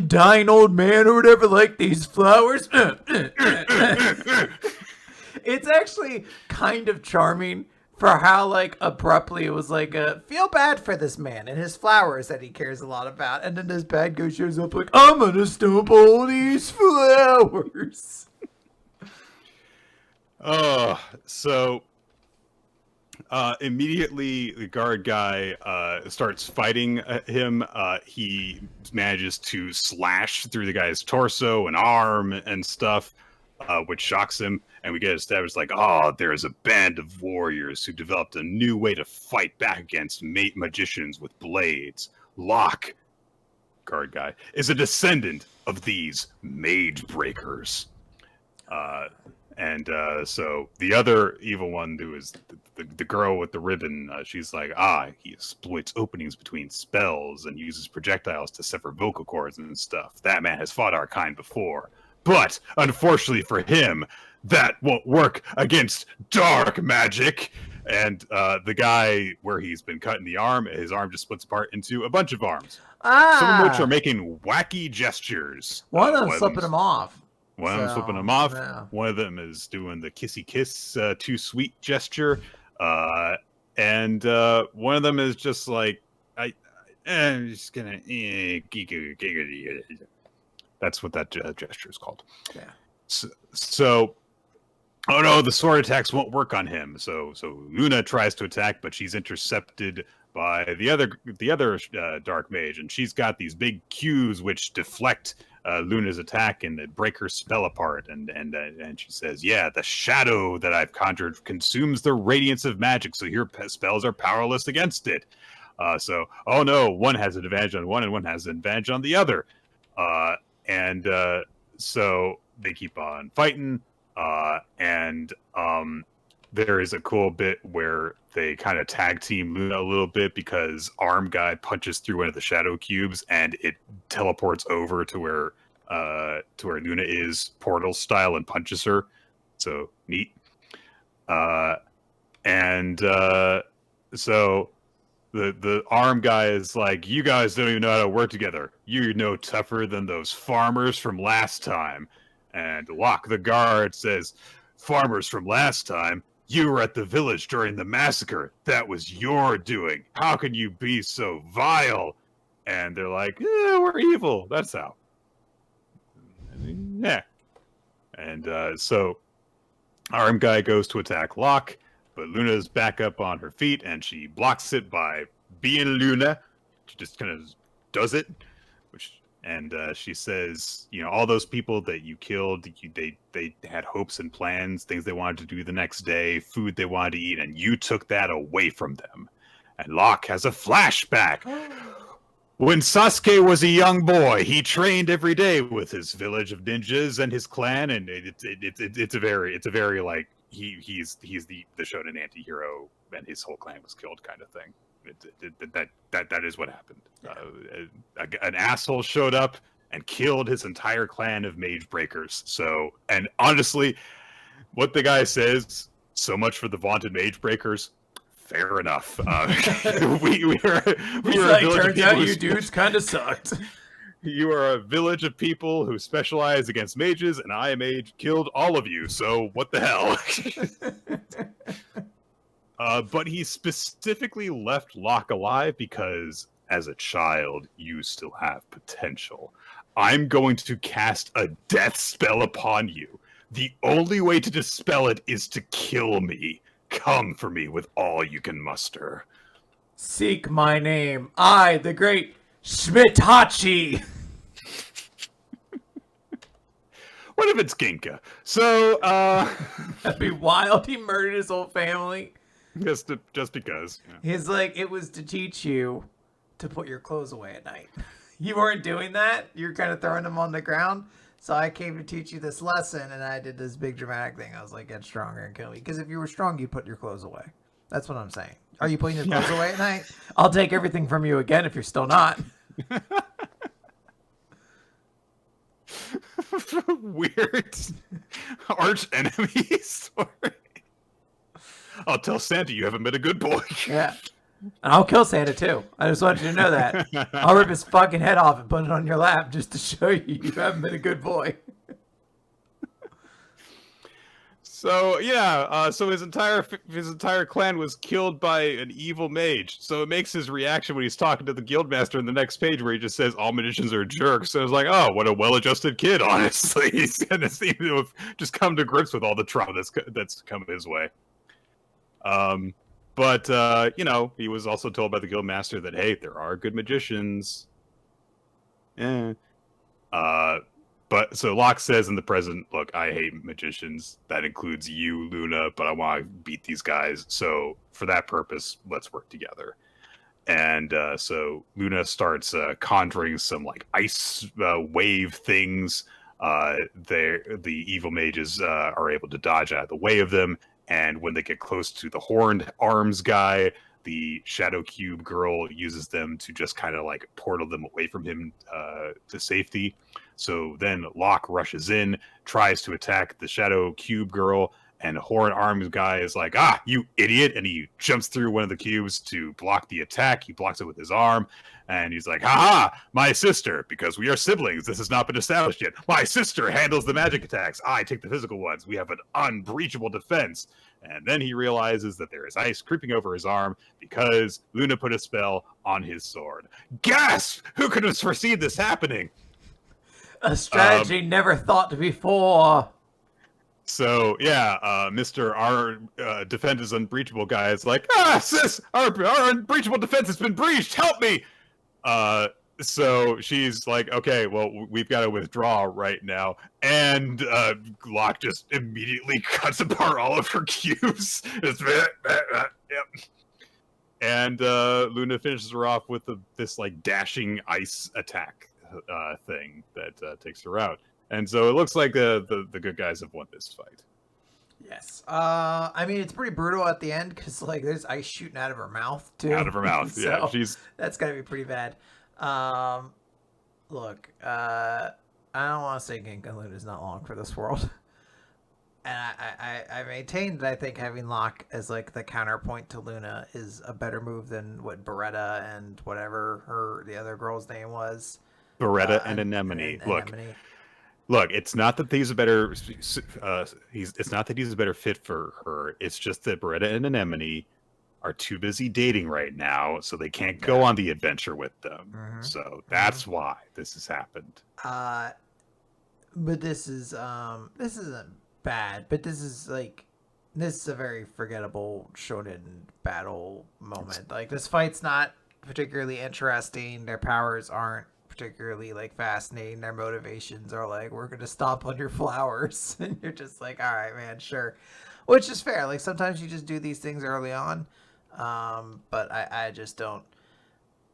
dying old man or whatever, like these flowers. It's actually kind of charming for how like abruptly it was like feel bad for this man and his flowers that he cares a lot about, and then this bad guy shows up like, I'm gonna stomp all these flowers. So immediately the Guard Guy starts fighting him. He manages to slash through the guy's torso and arm and stuff, which shocks him. And we get established like, there's a band of warriors who developed a new way to fight back against magicians with blades. Locke, Guard Guy, is a descendant of these mage breakers. And so the other evil one, who is the girl with the ribbon, she's like, he exploits openings between spells and uses projectiles to sever vocal cords and stuff. That man has fought our kind before. But, unfortunately for him, that won't work against dark magic. And the guy where he's been cut in the arm, his arm just splits apart into a bunch of arms. Some of which are making wacky gestures. One of them slipping him off. One of them flipping him off. Yeah. One of them is doing the kissy kiss, too sweet gesture. And one of them is just like, I'm just gonna. That's what that gesture is called. Yeah. So, oh no, the sword attacks won't work on him. So Luna tries to attack, but she's intercepted by the other dark mage, and she's got these big cues which deflect Luna's attack and break her spell apart. And she says, "Yeah, the shadow that I've conjured consumes the radiance of magic, so your spells are powerless against it." So, oh no, one has an advantage on one, and one has an advantage on the other. So they keep on fighting. And there is a cool bit where they kind of tag team Luna a little bit because Arm Guy punches through one of the shadow cubes and it teleports over to where Luna is portal style and punches her. So neat. So the Arm Guy is like, you guys don't even know how to work together. You're no tougher than those farmers from last time. And Locke the guard says, farmers from last time, you were at the village during the massacre. That was your doing. How can you be so vile? And they're like, we're evil. That's how. Yeah. And so Arm Guy goes to attack Locke, but Luna's back up on her feet, and she blocks it by being Luna. She just kind of does it, and she says, all those people that you killed, they had hopes and plans, things they wanted to do the next day, food they wanted to eat, and you took that away from them. And Locke has a flashback. When Sasuke was a young boy, he trained every day with his village of ninjas and his clan, and it's a very like he's the shonen anti-hero, and his whole clan was killed kind of thing. That is what happened. An asshole showed up and killed his entire clan of mage breakers. So, and honestly, what the guy says, so much for the vaunted mage breakers. Fair enough. We were turns out you dudes kind of sucked. You are a village of people who specialize against mages, and I, a mage, killed all of you. So what the hell? But he specifically left Locke alive because, as a child, you still have potential. I'm going to cast a death spell upon you. The only way to dispel it is to kill me. Come for me with all you can muster. Seek my name. I, the great Schmitachi. What if it's Ginka? So, that'd be wild. He murdered his whole family. Just because. Yeah. He's like, it was to teach you to put your clothes away at night. You weren't doing that. You're kind of throwing them on the ground. So I came to teach you this lesson, and I did this big dramatic thing. I was like, get stronger and kill me. Because if you were strong, you'd put your clothes away. That's what I'm saying. Are you putting your clothes away at night? I'll take everything from you again if you're still not. Weird arch enemy story. I'll tell Santa you haven't been a good boy. Yeah. And I'll kill Santa too. I just want you to know that. I'll rip his fucking head off and put it on your lap just to show you haven't been a good boy. So yeah, so his entire clan was killed by an evil mage. So it makes his reaction when he's talking to the guildmaster in the next page, where he just says all magicians are jerks. So it's like, oh, what a well-adjusted kid. Honestly, he's gonna seem to have just come to grips with all the trauma that's come his way. But he was also told by the guildmaster that, hey, there are good magicians. But so Locke says in the present, look, I hate magicians. That includes you, Luna, but I want to beat these guys. So for that purpose, let's work together. And so Luna starts conjuring some like ice wave things. The evil mages are able to dodge out of the way of them. And when they get close to the horned arms guy, the Shadow Cube girl uses them to just kind of like portal them away from him to safety. So then Locke rushes in, tries to attack the Shadow Cube girl, And Horn Arms guy is like, ah, you idiot. And he jumps through one of the cubes to block the attack. He blocks it with his arm. And he's like, haha, my sister, because we are siblings. This has not been established yet. My sister handles the magic attacks. I take the physical ones. We have an unbreachable defense. And then he realizes that there is ice creeping over his arm because Luna put a spell on his sword. Gasp! Who could have foreseen this happening? A strategy never thought to before. So, yeah, Mr. Our defense is unbreachable guy is like, sis, our unbreachable defense has been breached. Help me! So she's like, okay, well, we've got to withdraw right now. And Glock just immediately cuts apart all of her cubes. Yep. And Luna finishes her off with this like dashing ice attack thing that takes her out. And so it looks like the good guys have won this fight. Yes. I mean, it's pretty brutal at the end because like there's ice shooting out of her mouth too. Out of her mouth, So yeah. that's gotta be pretty bad. Look, I don't want to say Ginka Glüna is not long for this world. And I maintain that I think having Locke as like the counterpoint to Luna is a better move than what Beretta and whatever the other girl's name was. Beretta and Anemone. Look, it's not that he's a better it's not that he's a better fit for her. It's just that Beretta and Anemone are too busy dating right now, so they can't go on the adventure with them. Mm-hmm. So that's why this has happened. But this isn't bad, but this is a very forgettable shonen battle moment. Like this fight's not particularly interesting. Their powers aren't particularly like fascinating. Their motivations are like, we're gonna stomp on your flowers, and you're just like, all right, man, sure, which is fair. Like sometimes you just do these things early on, but I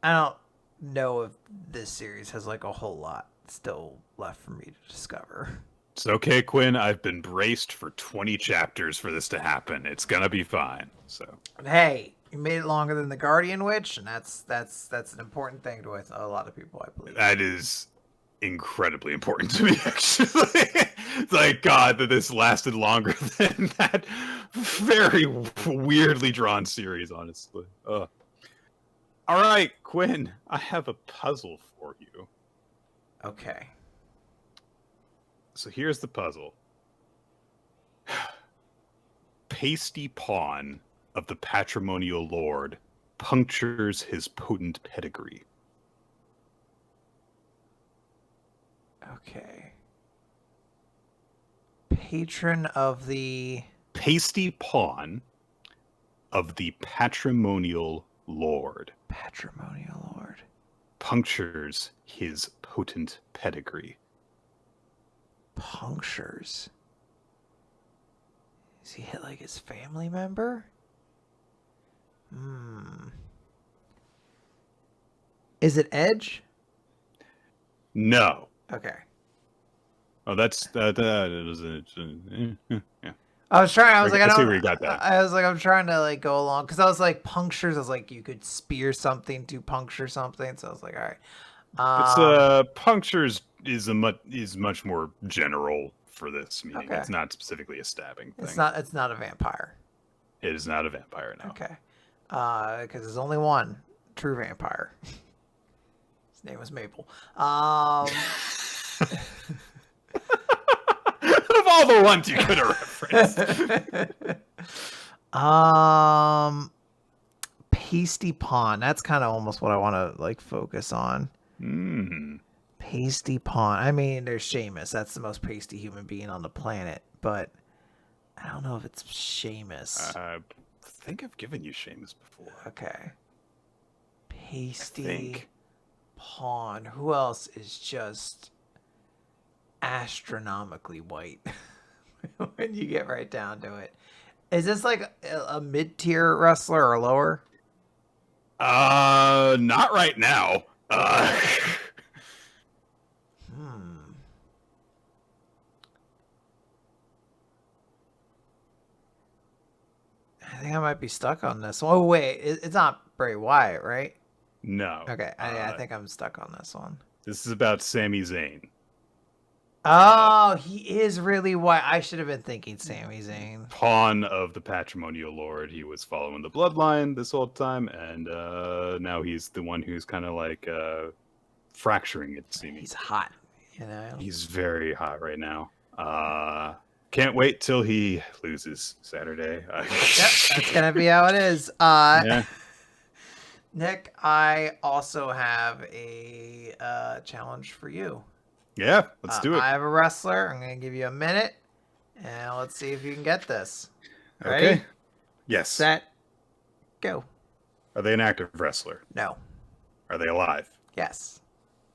don't know if this series has like a whole lot still left for me to discover. It's okay, Quinn. I've been braced for 20 chapters for this to happen. It's gonna be fine. So hey, you made it longer than the Guardian Witch, and that's an important thing to a lot of people, I believe. That is incredibly important to me, actually. Thank God that this lasted longer than that very weirdly drawn series, honestly. All right, Quinn, I have a puzzle for you. Okay. So here's the puzzle. Pasty pawn of the patrimonial lord punctures his potent pedigree. Okay. Patron of the... Pasty pawn of the patrimonial lord. Patrimonial lord. Punctures his potent pedigree. Punctures? Is he hit like his family member? Is it Edge? No. Okay. Oh, that's yeah. I was trying. I was like, I don't see where you got that. I was like, I'm trying to like go along because I was like, punctures. I was like, you could spear something to puncture something. So I was like, all right. It's punctures is much more general for this meaning. Okay. It's not specifically a stabbing thing. It's not a vampire. It is not a vampire, no. Okay. Because there's only one true vampire. His name was Maple. Of all the ones you could have referenced. Pasty pawn. That's kind of almost what I want to like focus on. Pasty pawn. I mean, there's Seamus. That's the most pasty human being on the planet, but I don't know if it's Seamus. I think I've given you Seamus before. Okay. Pasty pawn. Who else is just astronomically white when you get right down to it? Is this like a mid-tier wrestler or lower? Not right now. I think I might be stuck on this. Oh wait, it's not Bray Wyatt, right? No. Okay, I think I'm stuck on this one. This is about Sami Zayn. Oh, he is really white. I should have been thinking Sami Zayn. Pawn of the patrimonial lord. He was following the bloodline this whole time, and now he's the one who's kind of like fracturing it. He's hot, you know. He's very hot right now. Can't wait till he loses Saturday. Yep, that's gonna be how it is. Yeah. Nick, I also have a challenge for you. Yeah, let's do it. I have a wrestler. I'm going to give you a minute, and let's see if you can get this. Ready? Okay. Yes. Set. Go. Are they an active wrestler? No. Are they alive? Yes.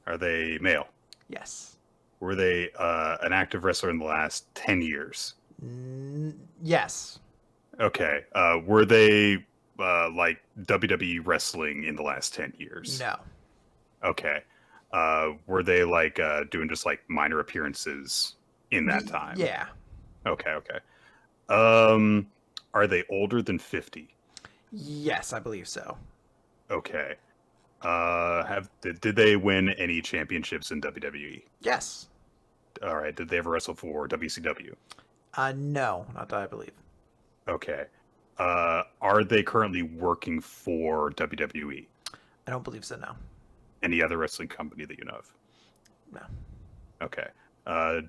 Are they male? Yes. Were they an active wrestler in the last 10 years? Yes. Okay. Were they like WWE wrestling in the last 10 years? No. Okay. Were they like doing just like minor appearances in that time? Yeah. Okay. Are they older than 50? Yes, I believe so. Okay. Did they win any championships in WWE? Yes. All right. Did they ever wrestle for WCW? No, not that I believe. Okay. Are they currently working for WWE? I don't believe so, no. Any other wrestling company that you know of? No. Okay.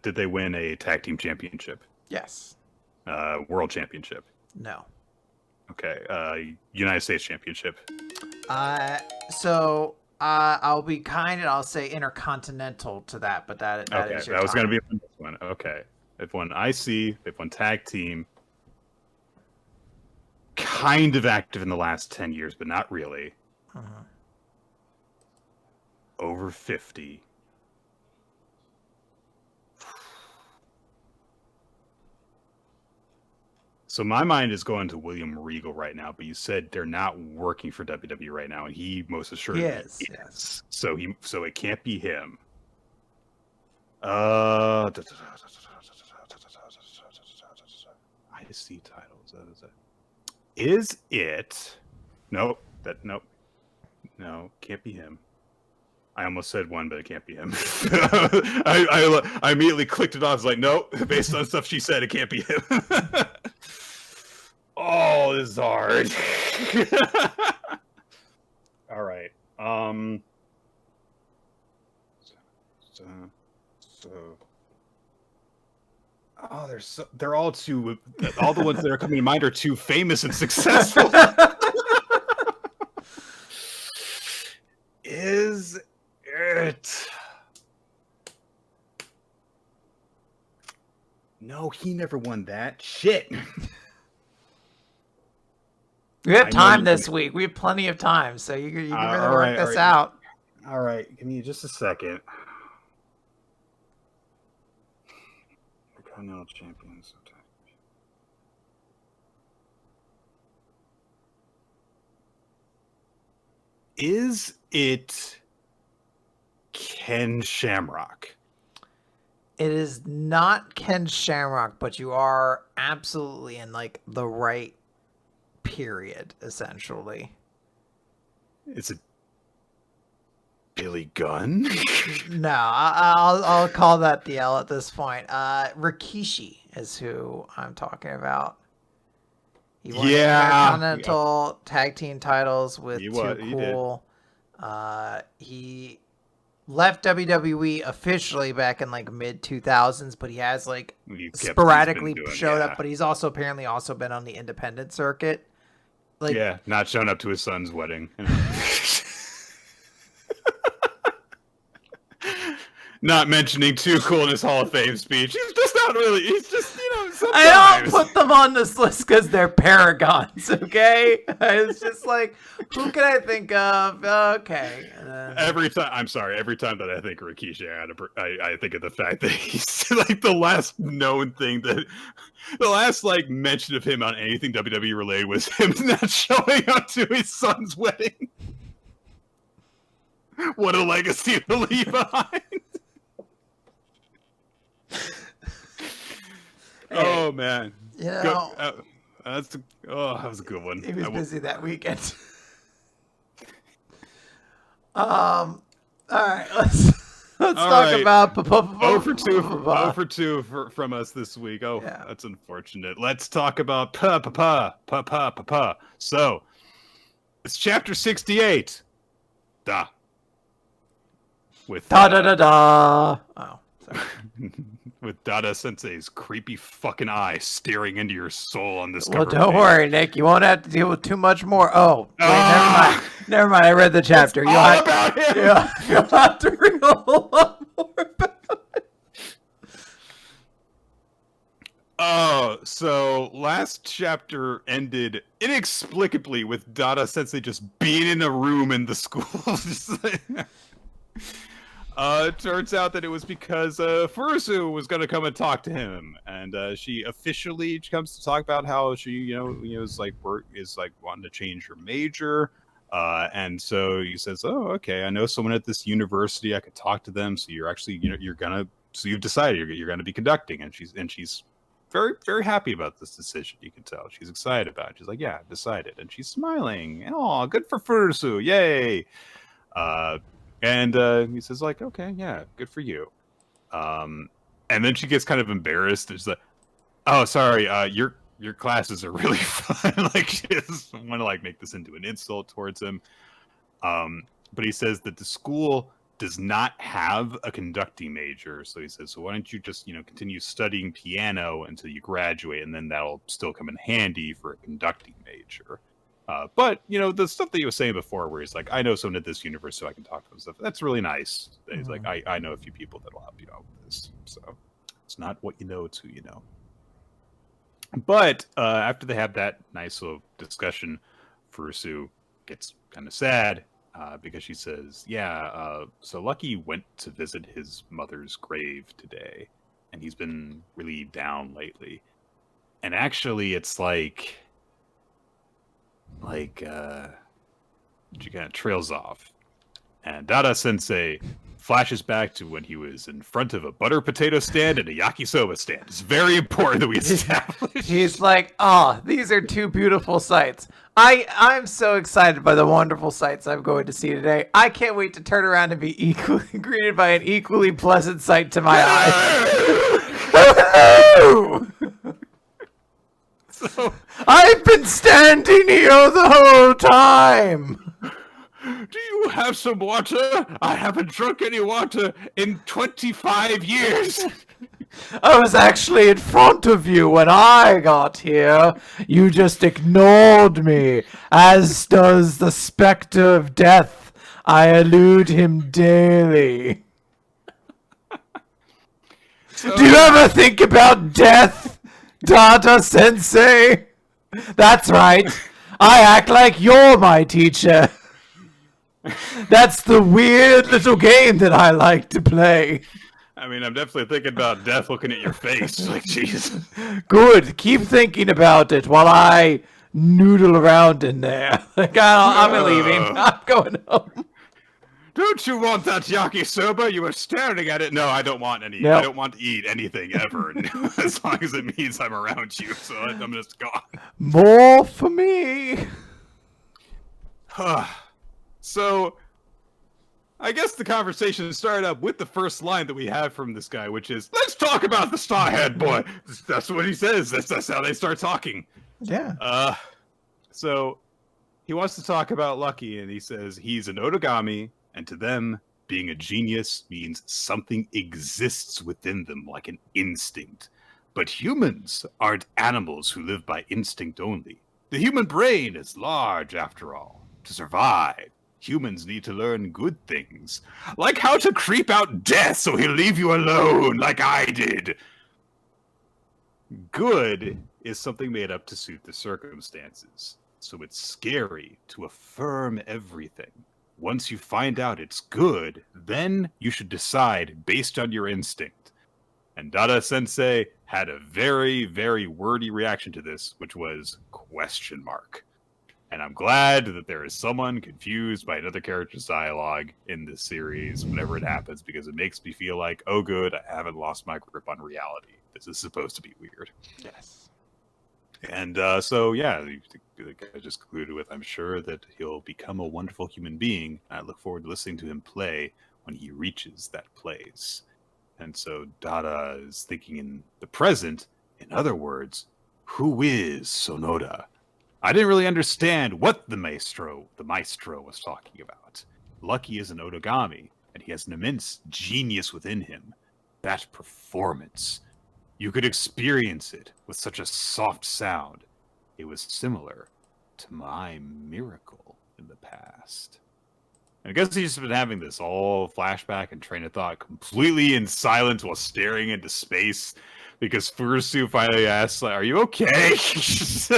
Did they win a tag team championship? Yes. World championship? No. Okay. United States championship? So I'll be kind and I'll say intercontinental to that, but that Okay, is your that was going time. to be this one. Okay. They've won IC. They've won tag team. Kind of active in the last 10 years, but not really. Uh-huh. Over 50. So my mind is going to William Regal right now, but you said they're not working for WWE right now, and he most assuredly is. Yes. So it can't be him. IC titles. Is it? Nope. Nope. No, can't be him. I almost said one, but it can't be him. I immediately clicked it off. I was like, nope. Based on stuff she said, it can't be him. Oh, this is hard. All right. They're all too. All the ones that are coming to mind are too famous and successful. Is it? No, he never won that. Shit. We have time this week. We have plenty of time, so you can really work this out. All right, give me just a second. Continental champions. Is it Ken Shamrock? It is not Ken Shamrock, but you are absolutely in like the right period, essentially. Is it Billy Gunn? No, I'll call that the L at this point. Rikishi is who I'm talking about. He won Intercontinental Tag Team titles with Too Cool. He left WWE officially back in like mid 2000s, but he has like sporadically showed up. But he's also apparently also been on the independent circuit. Like, yeah, not showing up to his son's wedding. Not mentioning Too Cool in his Hall of Fame speech. He's just not really. He's just, sometimes. I don't put them on this list because they're paragons, okay? It's just like, who can I think of? Okay. Every time that I think of Rikishi, I think of the fact that he's like the last known thing the last like mention of him on anything WWE related was him not showing up to his son's wedding. What a legacy to leave behind. Oh man! That was a good one. He was busy that weekend. All right, let's Let's talk about 0 for 2 from us this week. Oh, yeah. That's unfortunate. Let's talk about So, it's chapter 68. Da. With da. Oh, sorry. With Dada Sensei's creepy fucking eye staring into your soul on this cover. Well, don't worry, Nick. You won't have to deal with too much more. Oh, wait, never mind. Never mind. I read the chapter. It's all about him. You'll have to read a whole lot more about it. Oh, so last chapter ended inexplicably with Dada Sensei just being in a room in the school. It turns out that it was because Furusu was going to come and talk to him, and she officially comes to talk about how she, is like wanting to change her major, and so he says, "Oh, okay, I know someone at this university. I could talk to them. So you're actually, so you've decided you're gonna be conducting," and she's very, very happy about this decision. You can tell she's excited about it. She's like, "Yeah, I've decided," and she's smiling. Oh, good for Furusu! Yay! And he says, like, okay, yeah, good for you. And then she gets kind of embarrassed. She's like, oh, sorry, your classes are really fun. Like, she doesn't want to, like, make this into an insult towards him. But he says that the school does not have a conducting major. So he says, so why don't you just, continue studying piano until you graduate, and then that'll still come in handy for a conducting major. But, the stuff that he was saying before, where he's like, I know someone at this university, so I can talk to them, stuff, that's really nice. He's like, I know a few people that will help you out with this. So it's not what you know, it's who you know. But after they have that nice little discussion, Furusu gets kind of sad because she says, so Lucky went to visit his mother's grave today, and he's been really down lately. And actually, it's like she kind of trails off, and Dada Sensei flashes back to when he was in front of a butter potato stand and a yakisoba stand. It's very important that we establish. He's like, these are two beautiful sights. I'm so excited by the wonderful sights I'm going to see today. I can't wait to turn around and be equally greeted by an equally pleasant sight to my eyes. Hello! So, I've been standing here the whole time. Do you have some water? I haven't drunk any water in 25 years. I was actually in front of you when I got here. You just ignored me, as does the specter of death. I elude him daily. Do you ever think about death, Dada Sensei? That's right. I act like you're my teacher. That's the weird little game that I like to play. I mean, I'm definitely thinking about death looking at your face. Like, Jesus. Good. Keep thinking about it while I noodle around in there. Like, I'm leaving. I'm going home. Don't you want that yakisoba? You were staring at it. No, I don't want any. Nope. I don't want to eat anything ever, as long as it means I'm around you. So I'm just gone. More for me. So, I guess the conversation started up with the first line that we have from this guy, which is, let's talk about the Starhead boy. That's what he says. That's how they start talking. Yeah. So, he wants to talk about Lucky, and he says he's an Otogami, and to them, being a genius means something exists within them like an instinct. But humans aren't animals who live by instinct only. The human brain is large, after all. To survive, humans need to learn good things, like how to creep out death so he'll leave you alone, like I did. Good is something made up to suit the circumstances, so it's scary to affirm everything. Once you find out it's good, then you should decide based on your instinct. And Dada Sensei had a very, very wordy reaction to this, which was question mark. And I'm glad that there is someone confused by another character's dialogue in this series whenever it happens, because it makes me feel like, oh good, I haven't lost my grip on reality. This is supposed to be weird. Yes. And so, yeah, the guy just concluded with, I'm sure that he'll become a wonderful human being. I look forward to listening to him play when he reaches that place. And so Dada is thinking in the present. In other words, who is Sonoda? I didn't really understand what the maestro was talking about. Lucky is an Otogami, and he has an immense genius within him. That performance, you could experience it with such a soft sound. It was similar to my miracle in the past. And I guess he's just been having this all flashback and train of thought completely in silence while staring into space, because Furusu finally asks, like, are you okay? He's just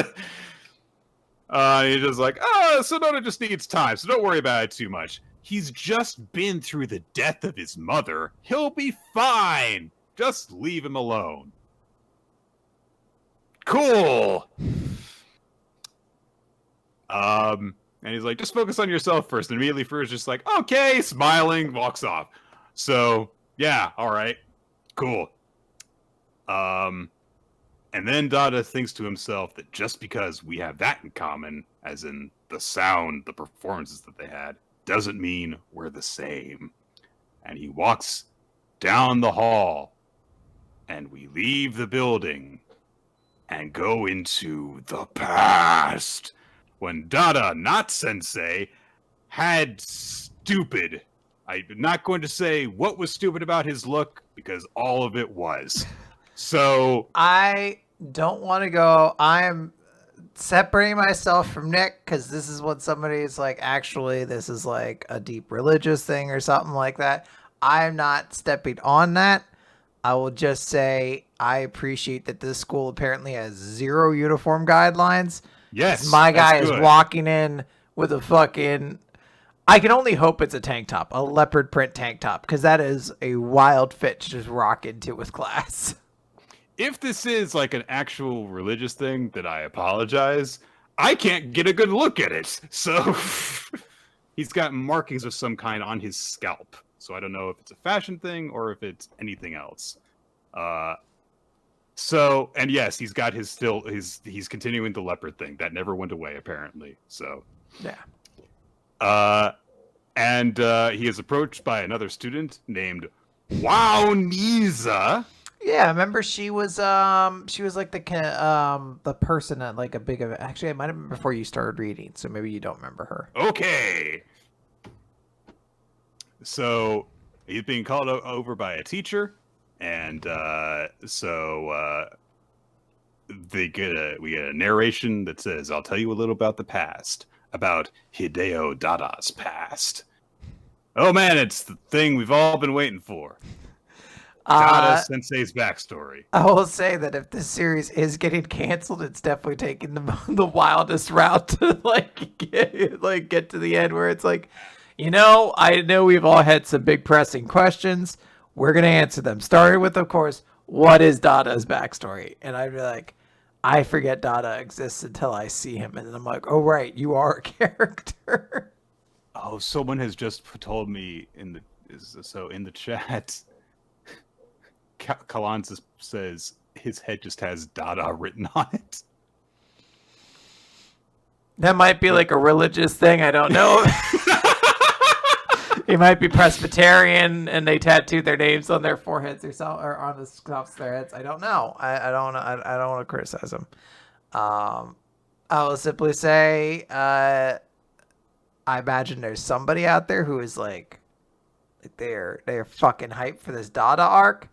like, Sonoda just needs time, so don't worry about it too much. He's just been through the death of his mother. He'll be fine. Just leave him alone. Cool. And he's like, just focus on yourself first. And immediately Furu's just like, okay, smiling, walks off. So, yeah, all right, cool. And then Dada thinks to himself that just because we have that in common, as in the sound, the performances that they had, doesn't mean we're the same. And he walks down the hall, and we leave the building and go into the past, when Dada, not Sensei, had stupid. I'm not going to say what was stupid about his look, because all of it was. So I don't want to go. I'm separating myself from Nick, because this is when somebody is like, actually, this is like a deep religious thing or something like that. I'm not stepping on that. I will just say I appreciate that this school apparently has 0 uniform guidelines. yes, My guy that's is good. walking in with a fucking... I can only hope it's a tank top, a leopard print tank top, because that is a wild fit to just rock into with class. If this is like an actual religious thing, then I apologize. I can't get a good look at it. So he's got markings of some kind on his scalp. So I don't know if it's a fashion thing or if it's anything else. So, and yes, he's got he's continuing the leopard thing. That never went away, apparently. So, yeah. And he is approached by another student named Wow Niza. Yeah, I remember she was like the person at like a big event. Actually, it might have been before you started reading, so maybe you don't remember her. Okay. So he's being called over by a teacher, and we get a narration that says, "I'll tell you a little about the past, about Hideo Dada's past." Oh man, it's the thing we've all been waiting for. Dada Sensei's backstory. I will say that if this series is getting canceled, it's definitely taking the wildest route to get to the end, where it's like, I know we've all had some big pressing questions. We're gonna answer them. Starting with, of course, what is Dada's backstory? And I'd be like, I forget Dada exists until I see him, and then I'm like, oh right, you are a character. Oh, someone has just told me in the chat. Kalan says his head just has Dada written on it. That might be like a religious thing. I don't know. He might be Presbyterian and they tattooed their names on their foreheads or on the tops of their heads. I don't know. I don't want to criticize him. I will simply say, I imagine there's somebody out there who is like they're fucking hyped for this Dada arc.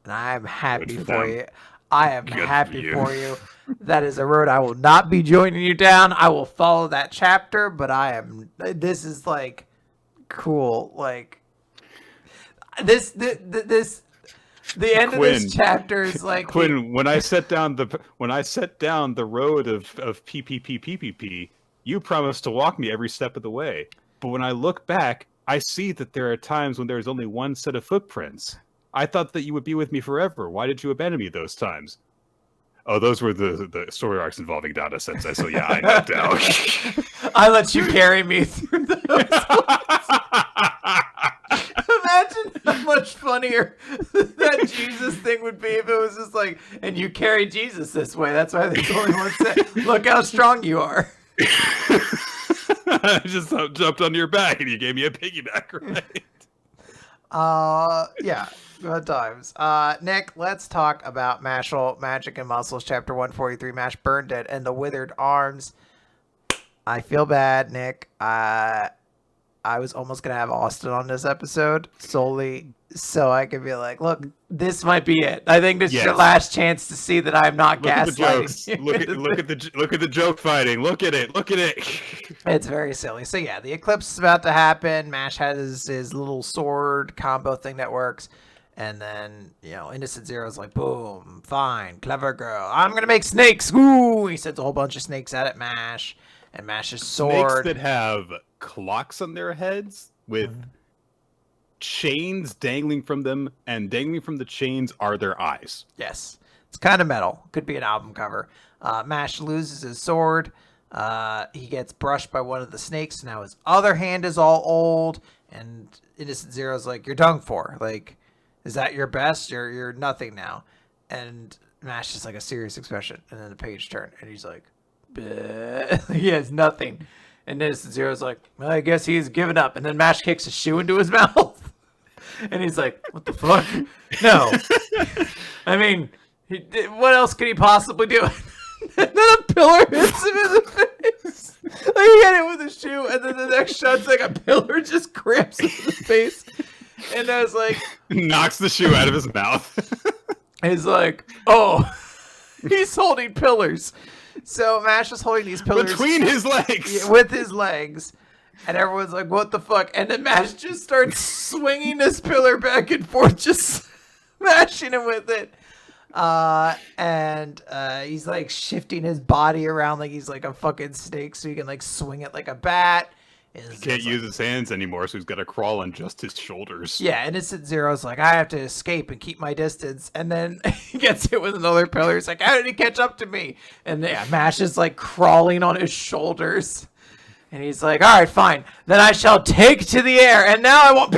And I'm happy for you. I am happy for you. That is a road I will not be joining you down. I will follow that chapter, but this is like cool. Like the end of this chapter is like, Quinn, when I set down the road of PPPPPP, you promised to walk me every step of the way. But when I look back, I see that there are times when there's only one set of footprints. I thought that you would be with me forever. Why did you abandon me those times? Oh, those were the story arcs involving Dada Sensei. So yeah, I know down. I let you carry me through those. Imagine how much funnier that Jesus thing would be if it was just like, and you carry Jesus this way. That's why there's only one set. Look how strong you are. I just jumped on your back and you gave me a piggyback, right? Yeah, good times. Nick, let's talk about Mashle, Magic and Muscles, Chapter 143, Mash Burned It, and the Withered Arms. I feel bad, Nick. I was almost gonna have Austin on this episode solely so I could be like, look, this might be it. I think this is your last chance to see that I'm not gaslighting. Look at the joke fighting. Look at it. It's very silly. So yeah, the eclipse is about to happen. Mash has his little sword combo thing that works. And then, Innocent Zero's like, boom, fine, clever girl. I'm gonna make snakes. Ooh, he sends a whole bunch of snakes at Mash. And Mash's sword. Snakes that have clocks on their heads with chains dangling from them, and dangling from the chains are their eyes. Yes. It's kind of metal. Could be an album cover. Mash loses his sword. He gets brushed by one of the snakes. Now his other hand is all old. And Innocent Zero's like, you're done for. Like, is that your best? You're nothing now. And Mash is like a serious expression. And then the page turn. And he's like, he has nothing. And Innocent Zero's like, well, I guess he's given up. And then Mash kicks a shoe into his mouth. And he's like, what the fuck? No. I mean, what else could he possibly do? And then a pillar hits him in the face. Like, he hit it with a shoe. And then the next shot's like a pillar just cramps him in the face. And I was like... knocks the shoe out of his mouth. He's like, oh, he's holding pillars. So Mash is holding these pillars between his legs, with his legs, and everyone's like, "What the fuck?" And then Mash just starts swinging this pillar back and forth, just smashing him with it. And he's like shifting his body around like he's like a fucking snake, so he can like swing it like a bat. He can't use his hands anymore, so he's got to crawl on just his shoulders. Yeah, Innocent Zero's like, I have to escape and keep my distance. And then he gets hit with another pillar. He's like, how did he catch up to me? And yeah, Mash is like crawling on his shoulders. And he's like, all right, fine. Then I shall take to the air. And now I won't.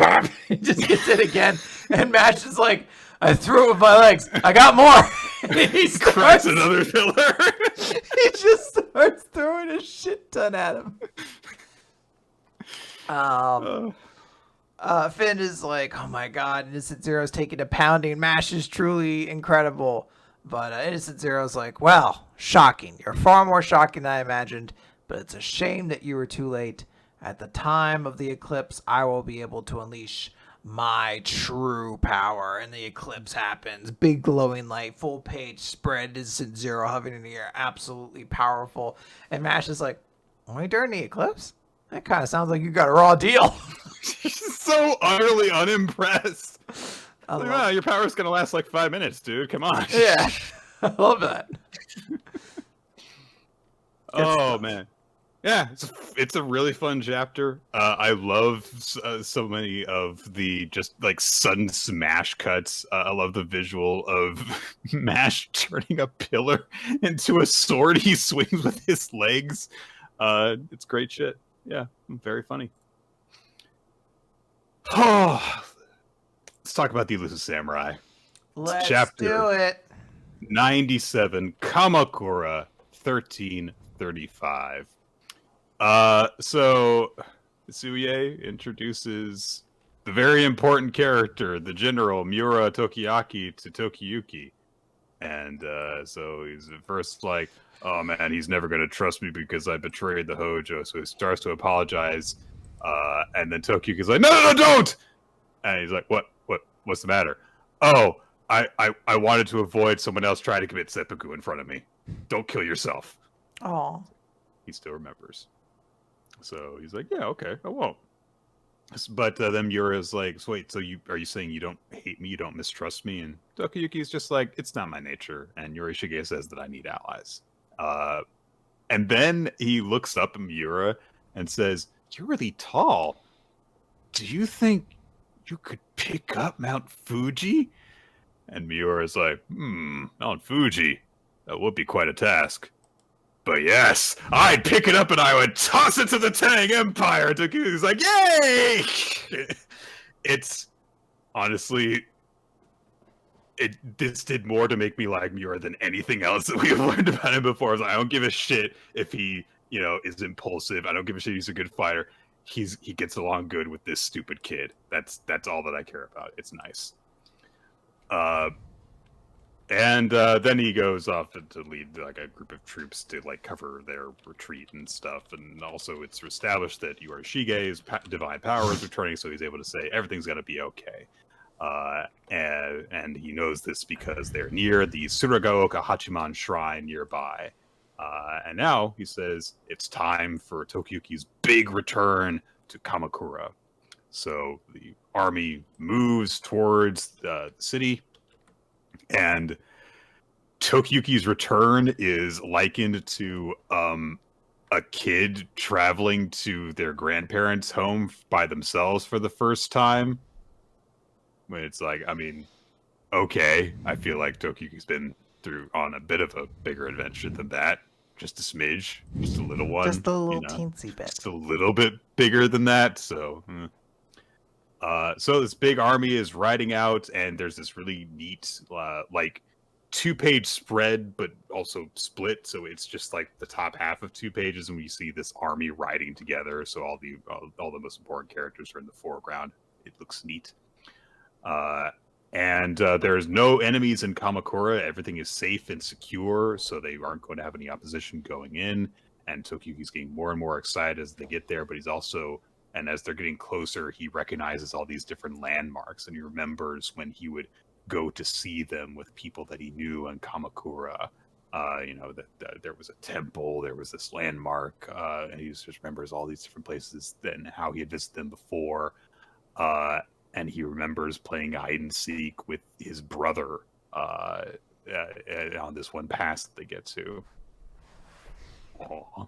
He just gets it again. And Mash is like, I threw it with my legs. I got more. And he cracks another pillar. He just starts throwing a shit ton at him. Finn is like, oh my god, Innocent Zero's taking a pounding. Mash is truly incredible. But Innocent Zero's like, well, shocking. You're far more shocking than I imagined. But it's a shame that you were too late. At the time of the eclipse, I will be able to unleash my true power. And the eclipse happens. Big glowing light, full page spread. Innocent Zero hovering in the air. Absolutely powerful. And Mash is like, only during the eclipse? That kind of sounds like you got a raw deal. He's so utterly unimpressed. Like, wow, your power's going to last like 5 minutes, dude. Come on. Yeah. I love that. Oh, man. Yeah, it's a really fun chapter. I love so many of the just like sudden smash cuts. I love the visual of Mash turning a pillar into a sword he swings with his legs. It's great shit. Yeah, very funny. Oh, let's talk about the Elusive Samurai. Let's do it. 97, Kamakura, 1335. So Tsuye introduces the very important character, the general Miura Tokiyaki, to Tokiyuki. And so he's at first like, oh man, he's never going to trust me because I betrayed the Hojo. So he starts to apologize. And then Tokiyuki's like, no, don't! And he's like, what's the matter? Oh, I wanted to avoid someone else trying to commit seppuku in front of me. Don't kill yourself. Oh. He still remembers. So he's like, yeah, okay, I won't. But then Miura's like, so wait, so are you saying you don't hate me, you don't mistrust me? And Tokiyuki's just like, it's not my nature. And Yorishige says that I need allies. And then he looks up at Miura and says, you're really tall. Do you think you could pick up Mount Fuji? And Miura's like, Mount Fuji? That would be quite a task. But yes, I'd pick it up and I would toss it to the Tang Empire. He's like, yay! It's honestly, this did more to make me like Miura than anything else that we've learned about him before. I don't give a shit if he, is impulsive. I don't give a shit if he's a good fighter. he gets along good with this stupid kid. That's all that I care about. It's nice. And then he goes off to lead like a group of troops to like cover their retreat and stuff. And also, it's established that Yoroshige's divine power is returning, so he's able to say everything's gonna be okay. And he knows this because they're near the Suragaoka Hachiman shrine nearby. And now he says it's time for Tokiyuki's big return to Kamakura. So the army moves towards the city, and Tokiyuki's return is likened to a kid traveling to their grandparents' home by themselves for the first time. When it's like, I mean, okay, I feel like Tokiyuki's been on a bit of a bigger adventure than that. Just a smidge, just a little one. Just a little teensy bit. Just a little bit bigger than that, so... So this big army is riding out, and there's this really neat, like, 2-page spread, but also split. So it's just like the top half of 2 pages, and we see this army riding together. So all the most important characters are in the foreground. It looks neat. And there's no enemies in Kamakura. Everything is safe and secure, so they aren't going to have any opposition going in. And Tokiyuki's getting more and more excited as they get there, but he's also... And as they're getting closer, he recognizes all these different landmarks, and he remembers when he would go to see them with people that he knew in Kamakura. That there was a temple, there was this landmark, and he just remembers all these different places and how he had visited them before. And he remembers playing hide and seek with his brother on this one pass that they get to. Aww.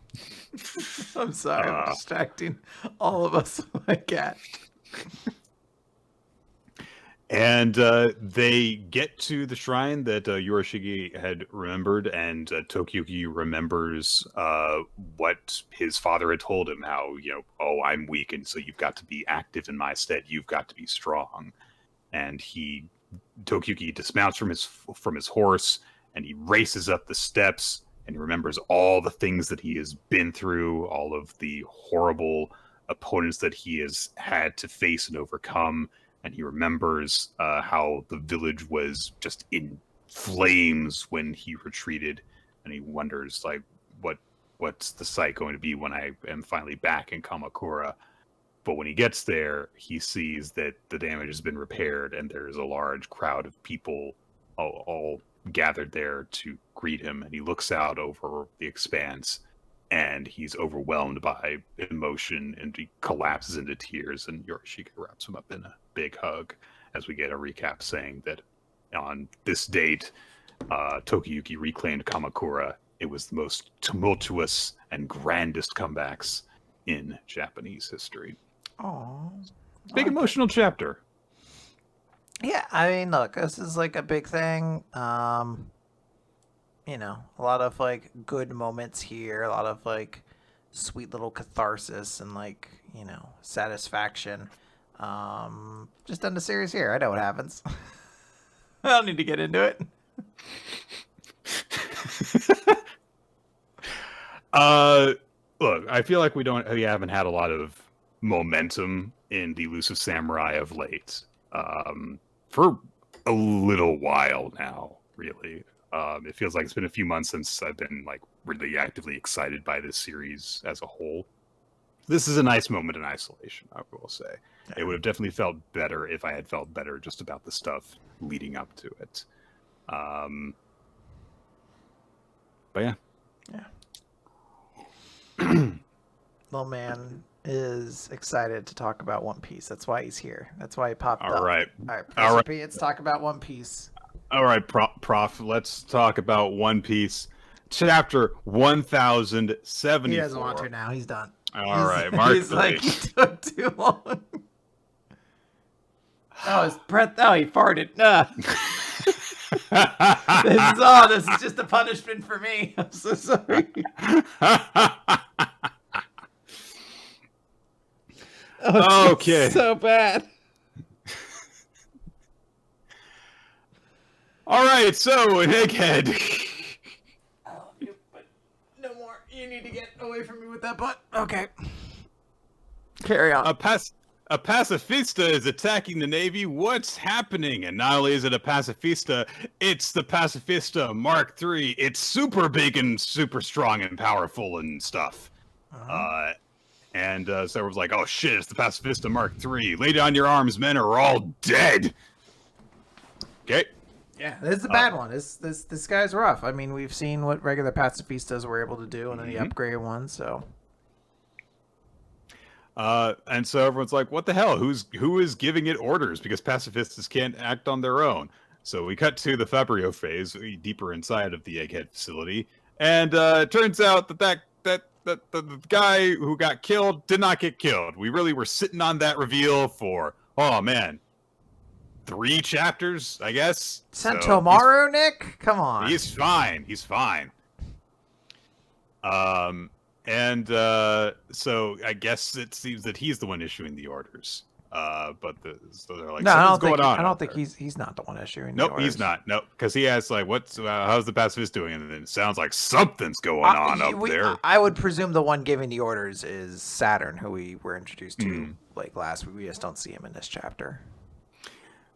I'm sorry, I'm distracting all of us with my cat. And they get to the shrine that Yorishige had remembered, and Tokiyuki remembers what his father had told him, how, oh, I'm weak, and so you've got to be active in my stead, you've got to be strong. And Tokiyuki dismounts from his horse, and he races up the steps, and he remembers all the things that he has been through, all of the horrible opponents that he has had to face and overcome. And he remembers how the village was just in flames when he retreated. And he wonders, like, what's the sight going to be when I am finally back in Kamakura? But when he gets there, he sees that the damage has been repaired, and there's a large crowd of people all gathered there to greet him. And he looks out over the expanse, and he's overwhelmed by emotion, and he collapses into tears, and Yorishige wraps him up in a big hug as we get a recap saying that on this date, Tokiyuki reclaimed Kamakura. It was the most tumultuous and grandest comebacks in Japanese history. Aww. Big emotional chapter. Yeah, I mean, look, this is like a big thing. A lot of like good moments here, a lot of like sweet little catharsis and like, satisfaction. Just end the series here. I know what happens. I don't need to get into it. Look, I feel like we haven't had a lot of momentum in the Elusive Samurai of late. For a little while now, really. It feels like it's been a few months since I've been like really actively excited by this series as a whole. This is a nice moment in isolation, I will say. It would have definitely felt better if I had felt better just about the stuff leading up to it. But yeah. Little man is excited to talk about One Piece. That's why he's here. That's why he popped up. All right. All right, let's talk about One Piece. All right, Prof, let's talk about One Piece. Chapter 1074. He doesn't want to now. He's done. All right, Mark. He's like, he took too long. Oh, his breath. Oh, he farted. This is just a punishment for me. I'm so sorry. Okay. So bad. All right, so Egghead. I love you, but no more. You need to get away from me with that butt. Okay. Carry on. A pacifista is attacking the Navy. What's happening? And not only is it a pacifista, it's the pacifista Mark III. It's super big and super strong and powerful and stuff. So everyone's like, oh shit, it's the pacifista Mark III. Lay down your arms, men, or we're all dead. Okay. Yeah, this is a bad one. This guy's rough. I mean, we've seen what regular pacifistas were able to do, and then the upgraded one, so... And so everyone's like, what the hell? Who is giving it orders? Because pacifistas can't act on their own. So we cut to the Fabrio phase, deeper inside of the Egghead facility. And it turns out that the guy who got killed did not get killed. We really were sitting on that reveal for, oh man, 3 chapters, I guess. Sentomaru, so Nick? Come on. He's fine. He's fine. So I guess it seems that he's the one issuing the orders. So they're like, no, I don't think he's not the one issuing the orders. Nope, he's not. Nope, because he asks like, how's the pacifist doing? And then it sounds like something's going on up there. I would presume the one giving the orders is Saturn, who we were introduced to like last week. We just don't see him in this chapter.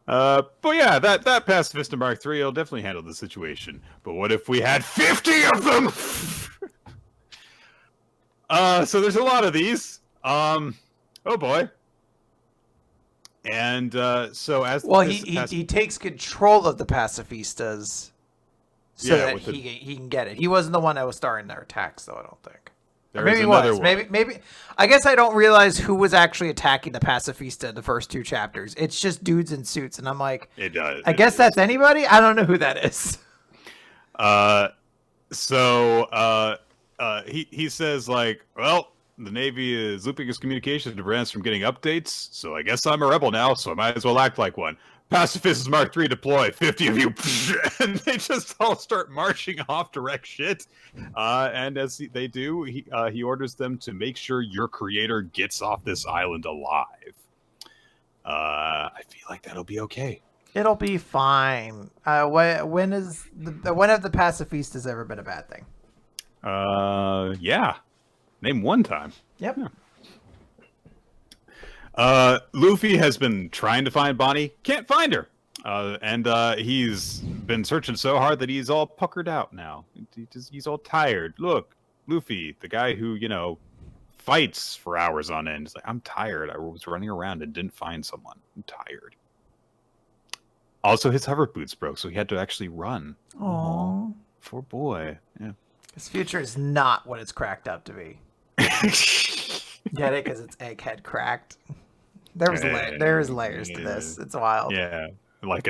But yeah, that pacifista Mark III will definitely handle the situation. But what if we had 50 of them? So there's a lot of these. Oh boy. And so as he takes control of the pacifistas so that he can get it. He wasn't the one that was starting their attacks, though. I don't think. Maybe he was. Maybe. I guess I don't realize who was actually attacking the pacifista in the first 2 chapters. It's just dudes in suits, and I'm like, it does. I guess that's anybody. I don't know who that is. He says like, well, the Navy is looping his communications to prevent us from getting updates, so I guess I'm a rebel now, so I might as well act like one. Pacifists Mark III deploy, 50 of you, and they just all start marching off to wreck shit. And as they do, he orders them to make sure your creator gets off this island alive. I feel like that'll be okay. It'll be fine. When have the pacifistas ever been a bad thing? Yeah. Name one time. Yep. Yeah. Luffy has been trying to find Bonnie. Can't find her. And he's been searching so hard that he's all puckered out now. He's all tired. Look, Luffy, the guy who, fights for hours on end. He's like, I'm tired. I was running around and didn't find someone. I'm tired. Also, his hover boots broke, so he had to actually run. Aww. Poor boy. Yeah. His future is not what it's cracked up to be. Get it? Because it's egghead cracked. There's layers to this. It's wild. Yeah. Like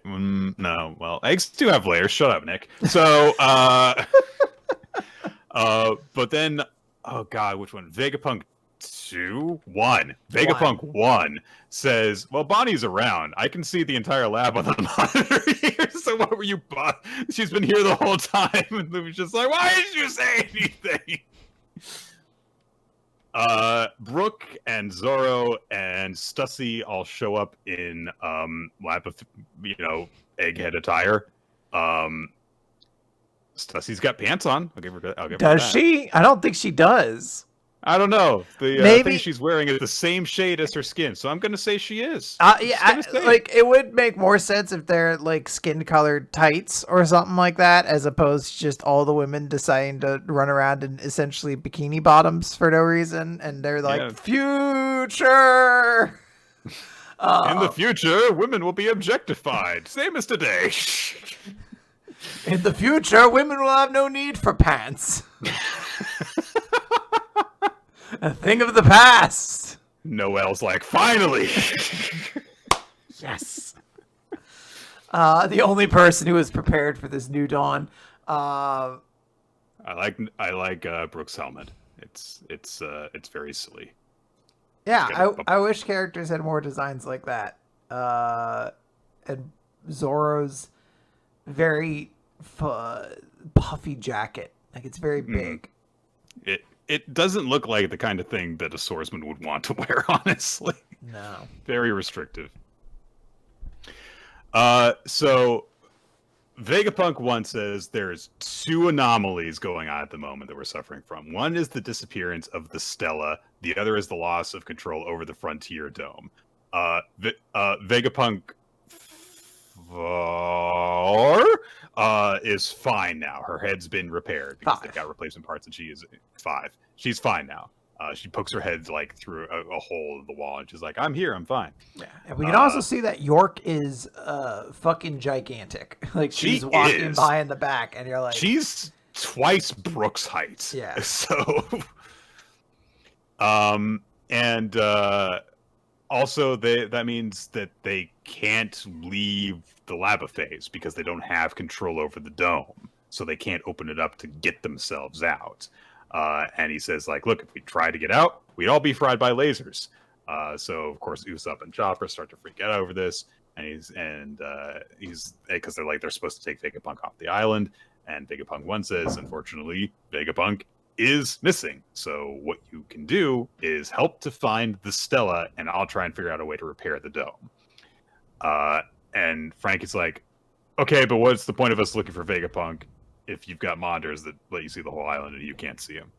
no. Well, eggs do have layers. Shut up, Nick. So, but then, oh God, which one? Vegapunk 2? 1. Vegapunk 1 says, well, Bonnie's around. I can see the entire lab on the monitor here. So what were you, she's been here the whole time. And Luffy's just like, why didn't you say anything? Brook and Zoro and Stussy all show up in lab of egghead attire. Stussy's got pants on. I'll give her that. Does she? I don't think she does. I don't know. The thing she's wearing is the same shade as her skin, so I'm gonna say she is. It would make more sense if they're like skin-colored tights or something like that, as opposed to just all the women deciding to run around in essentially bikini bottoms for no reason, and they're like, future. In the future, women will be objectified, same as today. In the future, women will have no need for pants. A thing of the past. Noelle's like, finally. Yes. The only person who is prepared for this new dawn. I like Brooke's helmet. It's very silly. Yeah, I wish characters had more designs like that. And Zoro's very puffy jacket, like it's very big. It doesn't look like the kind of thing that a swordsman would want to wear, honestly. No. Very restrictive. So Vegapunk 1 says there's 2 anomalies going on at the moment that we're suffering from. One is the disappearance of the Stella. The other is the loss of control over the Frontier Dome. Vegapunk 4 is fine now. Her head's been repaired because they've got replacement parts, and she is 5. She's fine now. She pokes her head like through a hole in the wall, and she's like, "I'm here. I'm fine." Yeah, and we can also see that York is fucking gigantic. Like she's walking by in the back, and you're like, she's twice Brooks' height. Yeah. So, and also that means that they can't leave the lava phase because they don't have control over the dome, so they can't open it up to get themselves out. And he says, like, look, if we try to get out, we'd all be fried by lasers. So of course Usopp and Chopper start to freak out over this, and he's because they're supposed to take Vegapunk off the island, and Vegapunk 1 says, unfortunately, Vegapunk is missing. So what you can do is help to find the Stella, and I'll try and figure out a way to repair the dome. And Frank is like, okay, but what's the point of us looking for Vegapunk if you've got monitors that let you see the whole island and you can't see him?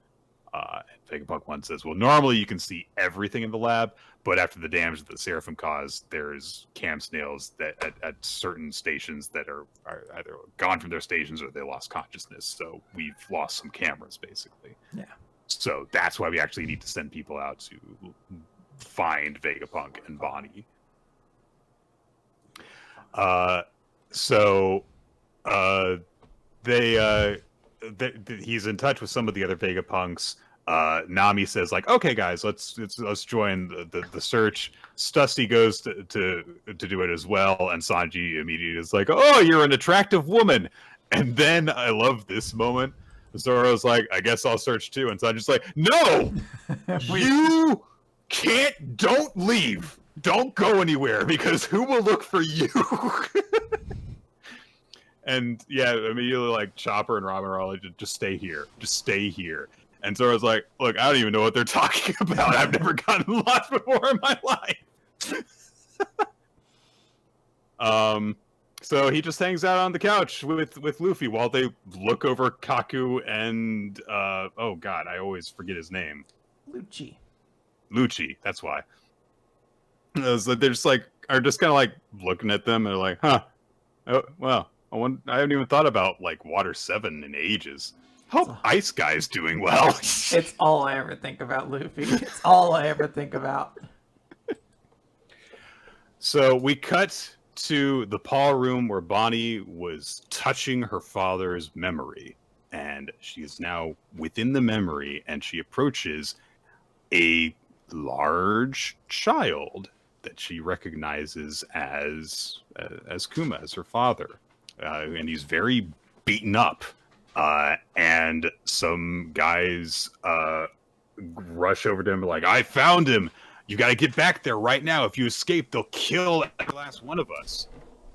And Vegapunk 1 says, well, normally you can see everything in the lab, but after the damage that the Seraphim caused, there's cam snails that at certain stations that are either gone from their stations or they lost consciousness. So we've lost some cameras, basically. Yeah. So that's why we actually need to send people out to find Vegapunk and Bonnie. He's in touch with some of the other Vegapunks. Nami says, like, okay, guys, let's join the search. Stussy goes to do it as well, and Sanji immediately is like, oh, you're an attractive woman. And then I love this moment. Zoro's like, I guess I'll search too, and Sanji's like, no, you can't. Don't leave. Don't go anywhere, because who will look for you? And yeah, immediately like Chopper and Robin are all like, just stay here. Just stay here. And Zoro's like, look, I don't even know what they're talking about. I've never gotten lost before in my life. So he just hangs out on the couch with Luffy while they look over Kaku and oh god, I always forget his name. Lucci, that's why. So they're just like are just kind of like looking at them and they're like, huh. Oh, well, I haven't even thought about like Water 7 in ages. Hope Ice Guy's doing well. It's all I ever think about, Luffy. It's all I ever think about. So we cut to the Paul room where Bonnie was touching her father's memory. And she is now within the memory, and she approaches a large child that she recognizes as Kuma, as her father. And he's very beaten up. And some guys rush over to him like, I found him. You got to get back there right now. If you escape, they'll kill every last one of us.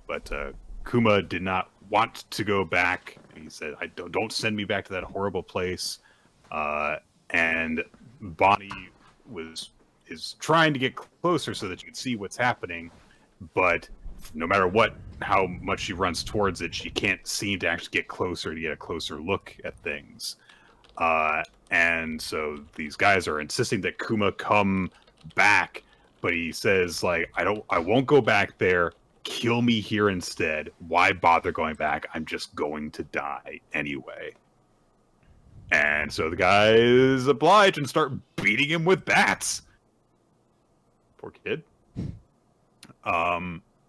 But Kuma did not want to go back. He said, don't send me back to that horrible place. And Bonnie is trying to get closer so that you can see what's happening. But no matter how much she runs towards it, she can't seem to actually get closer to get a closer look at things. And so these guys are insisting that Kuma come back, but he says, like, I won't go back there. Kill me here instead. Why bother going back? I'm just going to die anyway. And so the guys oblige and start beating him with bats. Poor kid.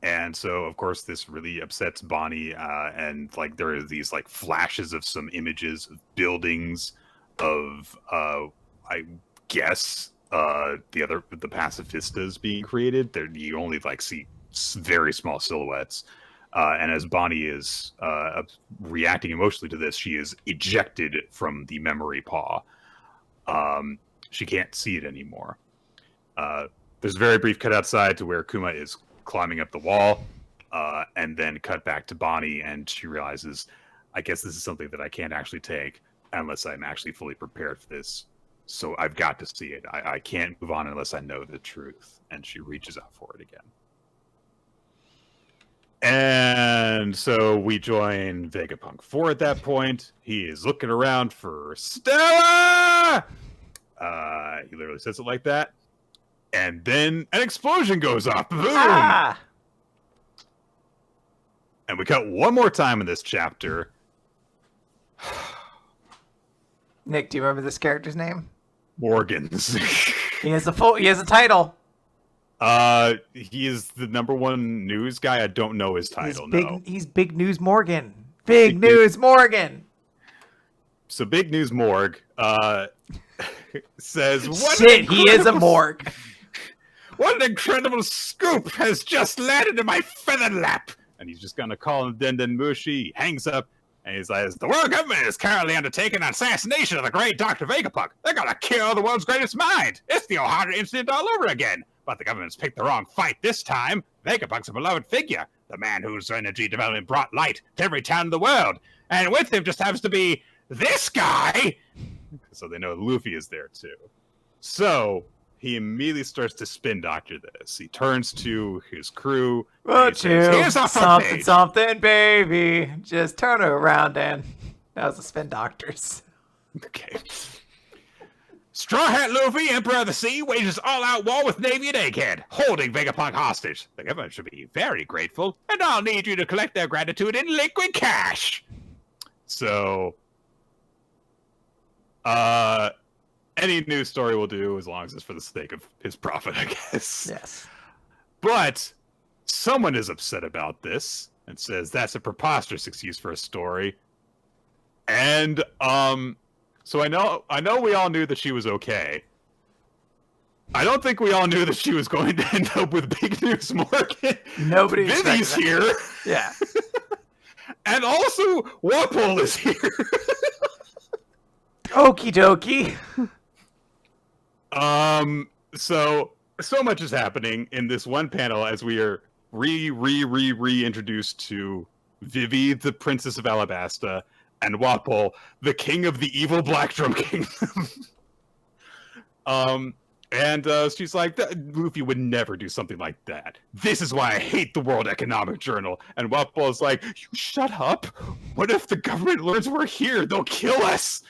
And so, of course, this really upsets Bonnie, and like there are these like flashes of some images of buildings, of I guess the pacifistas being created. There you only like see very small silhouettes, and as Bonnie is reacting emotionally to this, she is ejected from the memory paw. She can't see it anymore. There's a very brief cut outside to where Kuma is climbing up the wall, and then cut back to Bonnie, and she realizes, I guess this is something that I can't actually take unless I'm actually fully prepared for this. So I've got to see it. I can't move on unless I know the truth. And she reaches out for it again. And so we join Vegapunk 4 at that point. He is looking around for Stella! He literally says it like that. And then an explosion goes off. Boom! Ah! And we cut one more time in this chapter. Nick, do you remember this character's name? Morgans. He has a title. He is the _1 news guy. I don't know his title. He's Big News Morgan. Big News Morgan. So Big News Morg says, he is a morgue. What an incredible scoop has just landed in my feather lap. And he's just gonna call him Den Mushi. He hangs up and he says, the world government is currently undertaking an assassination of the great Dr. Vegapunk. They're gonna kill the world's greatest mind. It's the O'Hara incident all over again. But the government's picked the wrong fight this time. Vegapunk's a beloved figure, the man whose energy development brought light to every town in the world. And with him just happens to be this guy. So they know Luffy is there too. So he immediately starts to spin doctor this. He turns to his crew. Here's something, baby. Just turn it around, Dan. That was the spin doctors. Okay. Straw Hat Luffy, Emperor of the Sea, wages all-out war with Navy and Egghead, holding Vegapunk hostage. The government should be very grateful, and I'll need you to collect their gratitude in liquid cash. So, any news story will do, as long as it's for the sake of his profit, I guess. Yes. But someone is upset about this and says that's a preposterous excuse for a story. And, so I know we all knew that she was okay. I don't think we all knew that she was going to end up with Big News Morgan. Nobody Vivi's here. Yeah. And also Wapol is here. Okie dokie. So much is happening in this one panel as we are reintroduced to Vivi, the Princess of Alabasta, and Wapol, the king of the evil Black Drum Kingdom. She's like, Luffy would never do something like that. This is why I hate the World Economic Journal. And Wapol's like, you shut up. What if the government learns we're here? They'll kill us.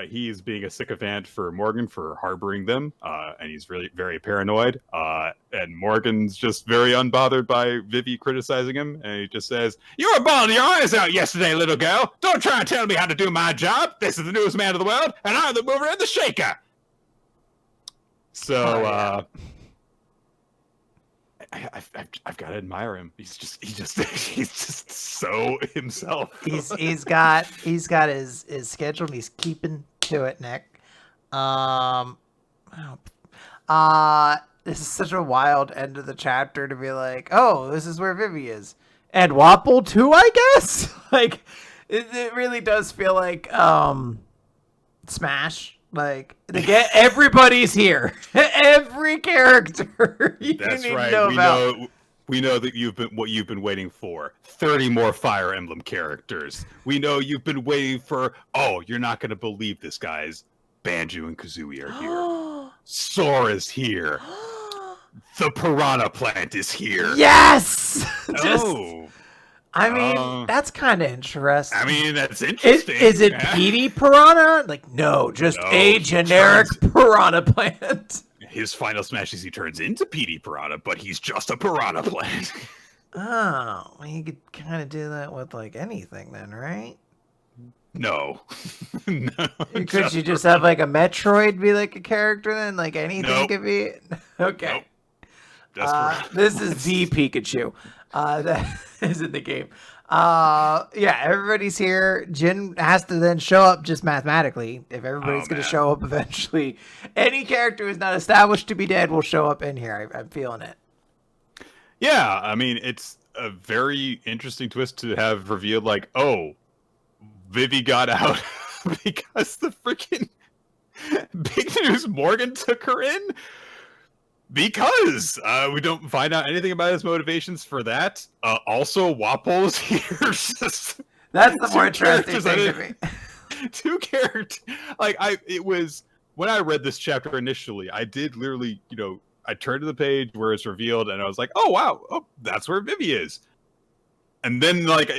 He's being a sycophant for Morgan for harboring them, and he's really very paranoid. And Morgan's just very unbothered by Vivi criticizing him, and he just says, "You were bawling your eyes out yesterday, little girl. Don't try and tell me how to do my job. This is the newest man of the world, and I'm the mover and the shaker." So, I've got to admire him. He's just so himself. He's got his schedule and he's keeping to it, Nick. This is such a wild end of the chapter to be like, oh, this is where Vivi is. And Wapol too, I guess? Like, it really does feel like Smash. Like, everybody's here. Every character. That's right. We know that you've been waiting for. 30 more Fire Emblem characters. We know you've been waiting for. Oh, you're not going to believe this, guys. Banjo and Kazooie are here. Sora's here. The Piranha Plant is here. Yes. I mean, that's kind of interesting. I mean, that's interesting. Is it Petey Piranha? Like, no, just a generic Piranha Plant. His final smash is he turns into Petey Piranha, but he's just a Piranha Plant. Oh, well, you could kind of do that with, like, anything then, right? No. No. Could you just have, like, a Metroid be, like, a character then? Like, anything could be? Okay. Nope. This is the Pikachu. That is in the game. Everybody's here. Jin has to then show up just mathematically. If everybody's going to show up eventually, any character who's not established to be dead will show up in here. I'm feeling it. Yeah, I mean, it's a very interesting twist to have revealed, like, oh, Vivi got out because the freaking Big News Morgan took her in. Because we don't find out anything about his motivations for that. Also, Wapol's here. That's the more interesting thing to me. Two characters. Like, it was when I read this chapter initially, I did literally, I turned to the page where it's revealed, and I was like, "Oh wow, oh that's where Vivi is." And then like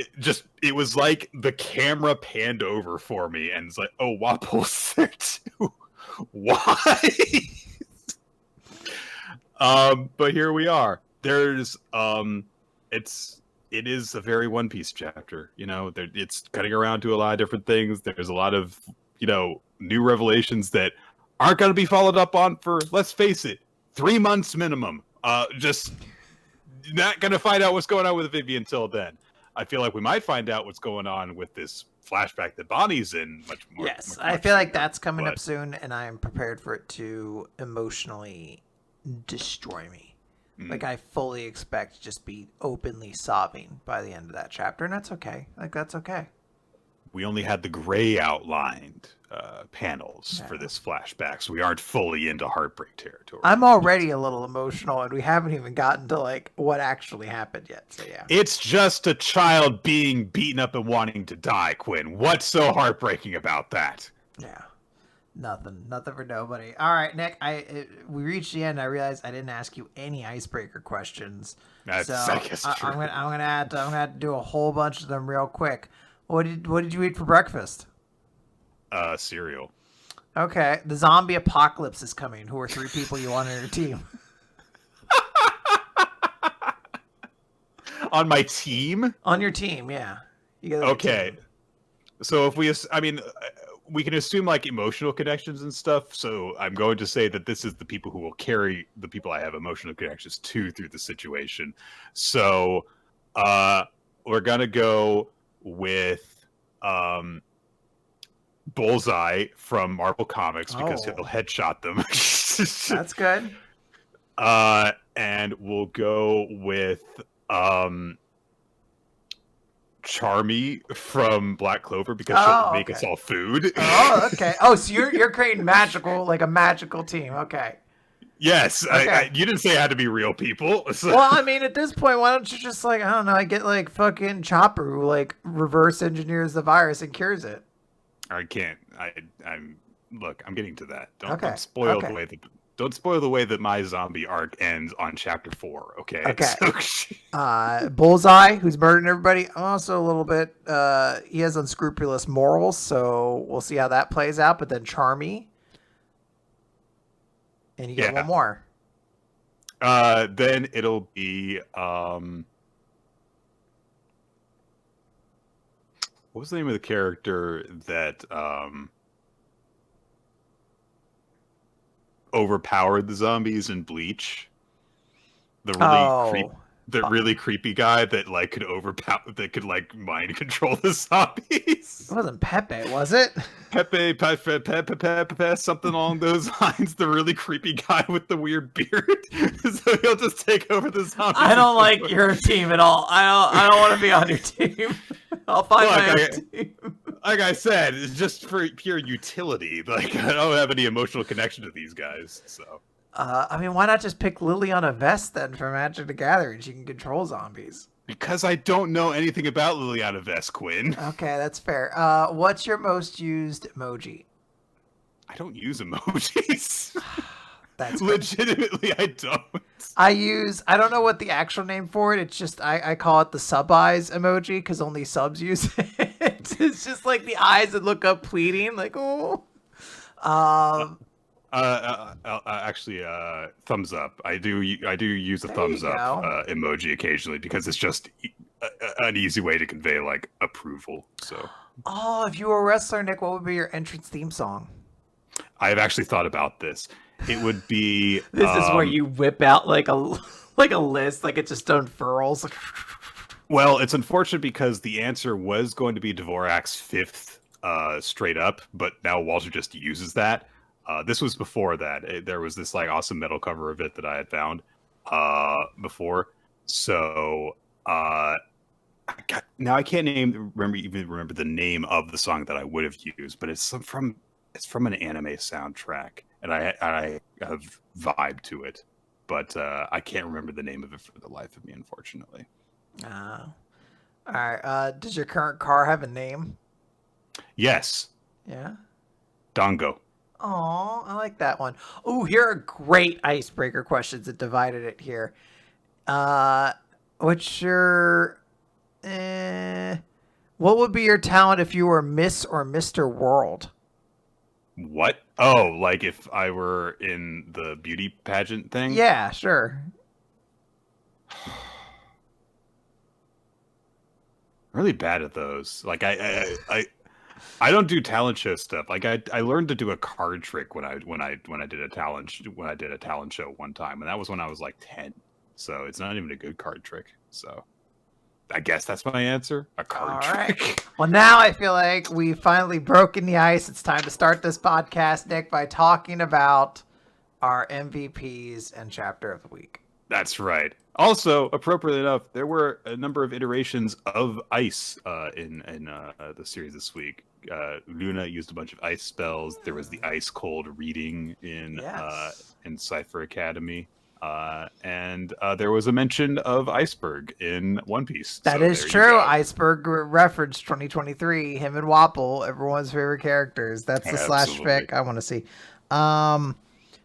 it was like the camera panned over for me, and it's like, "Oh, Wapple's there too. Why?" But here we are. There's it is a very One Piece chapter. You know, it's cutting around to a lot of different things. There's a lot of new revelations that aren't going to be followed up on for, let's face it, 3 months minimum. Just not going to find out what's going on with Vivi until then. I feel like we might find out what's going on with this flashback that Bonnie's in much more. Yes, I feel like that's coming up soon, and I am prepared for it to emotionally destroy me. Like, I fully expect to just be openly sobbing by the end of that chapter, and that's okay. Like, that's okay. We only had the gray outlined panels for this flashback, so we aren't fully into heartbreak territory. I'm already a little emotional, and we haven't even gotten to like what actually happened yet. So yeah, it's just a child being beaten up and wanting to die, Quinn. What's so heartbreaking about that? Yeah, nothing for nobody. All right, Nick, we reached the end. I realized I didn't ask you any icebreaker questions. That's, so I guess true. I'm gonna have to do a whole bunch of them real quick. What did you eat for breakfast? Cereal. Okay, the zombie apocalypse is coming. Who are 3 people you want on your team? On my team? On your team, yeah. Okay. So if we can assume like emotional connections and stuff. So I'm going to say that this is the people who will carry the people I have emotional connections to through the situation. So we're gonna go with Bullseye from Marvel Comics because he'll headshot them. That's good. And we'll go with Charmy from Black Clover because she'll make us all food. Oh, okay. Oh, so you're creating a magical team. Okay. Yes, okay. You didn't say it had to be real people. So. Well, I mean, at this point, why don't you just I don't know, I get like fucking Chopper who like reverse engineers the virus and cures it. I can't. I'm getting to that. Don't spoil the way that my zombie arc ends on chapter 4. Okay. Okay. Bullseye, who's murdering everybody, also a little bit. He has unscrupulous morals, so we'll see how that plays out. But then Charmy, and you get one more. Then it'll be what was the name of the character that overpowered the zombies in Bleach? The really creepy guy that like could mind control the zombies. It wasn't Pepe, was it? Pepe, something along those lines. The really creepy guy with the weird beard. So he'll just take over the zombies. I don't like your team at all. I don't want to be on your team. I'll find my own team. Like I said, it's just for pure utility. Like I don't have any emotional connection to these guys. So. I mean, why not just pick Liliana Vest then from Magic the Gathering? She can control zombies. Because I don't know anything about Liliana Vest, Quinn. Okay, that's fair. What's your most used emoji? I don't use emojis. That's legitimately I don't. I don't know what the actual name for it. It's just I call it the sub eyes emoji because only subs use it. It's just like the eyes that look up pleading, like oh. Actually, thumbs up. I do use a thumbs up emoji occasionally because it's just an easy way to convey like approval. So. Oh, if you were a wrestler, Nick, what would be your entrance theme song? I've actually thought about this. It would be. This is where you whip out like a list, like it just unfurls. Well, it's unfortunate because the answer was going to be Dvorak's 5th straight up, but now Walter just uses that. This was before that. There was this like awesome metal cover of it that I had found before. So now I can't remember the name of the song that I would have used, but it's from an anime soundtrack, and I have vibe to it, but I can't remember the name of it for the life of me, unfortunately. All right. Does your current car have a name? Yes. Yeah. Dango. Oh, I like that one. Oh, here are great icebreaker questions that divided it here. What's your what would be your talent if you were Miss or Mr. World? What? Oh, like if I were in the beauty pageant thing? Yeah, sure. Really bad at those. Like I don't do talent show stuff. Like I learned to do a card trick when I did a talent show one time, and that was when I was like 10. So it's not even a good card trick. So I guess that's my answer. A card trick. Right. Well, now I feel like we've finally broken the ice. It's time to start this podcast, Nick, by talking about our MVPs and chapter of the week. That's right. Also, appropriately enough, there were a number of iterations of ice in the series this week. Luna used a bunch of ice spells. There was the ice cold reading in Cipher Academy. And there was a mention of Iceberg in One Piece. That is true. Iceberg reference 2023. Him and Wapple, everyone's favorite characters. That's the slash fic I want to see.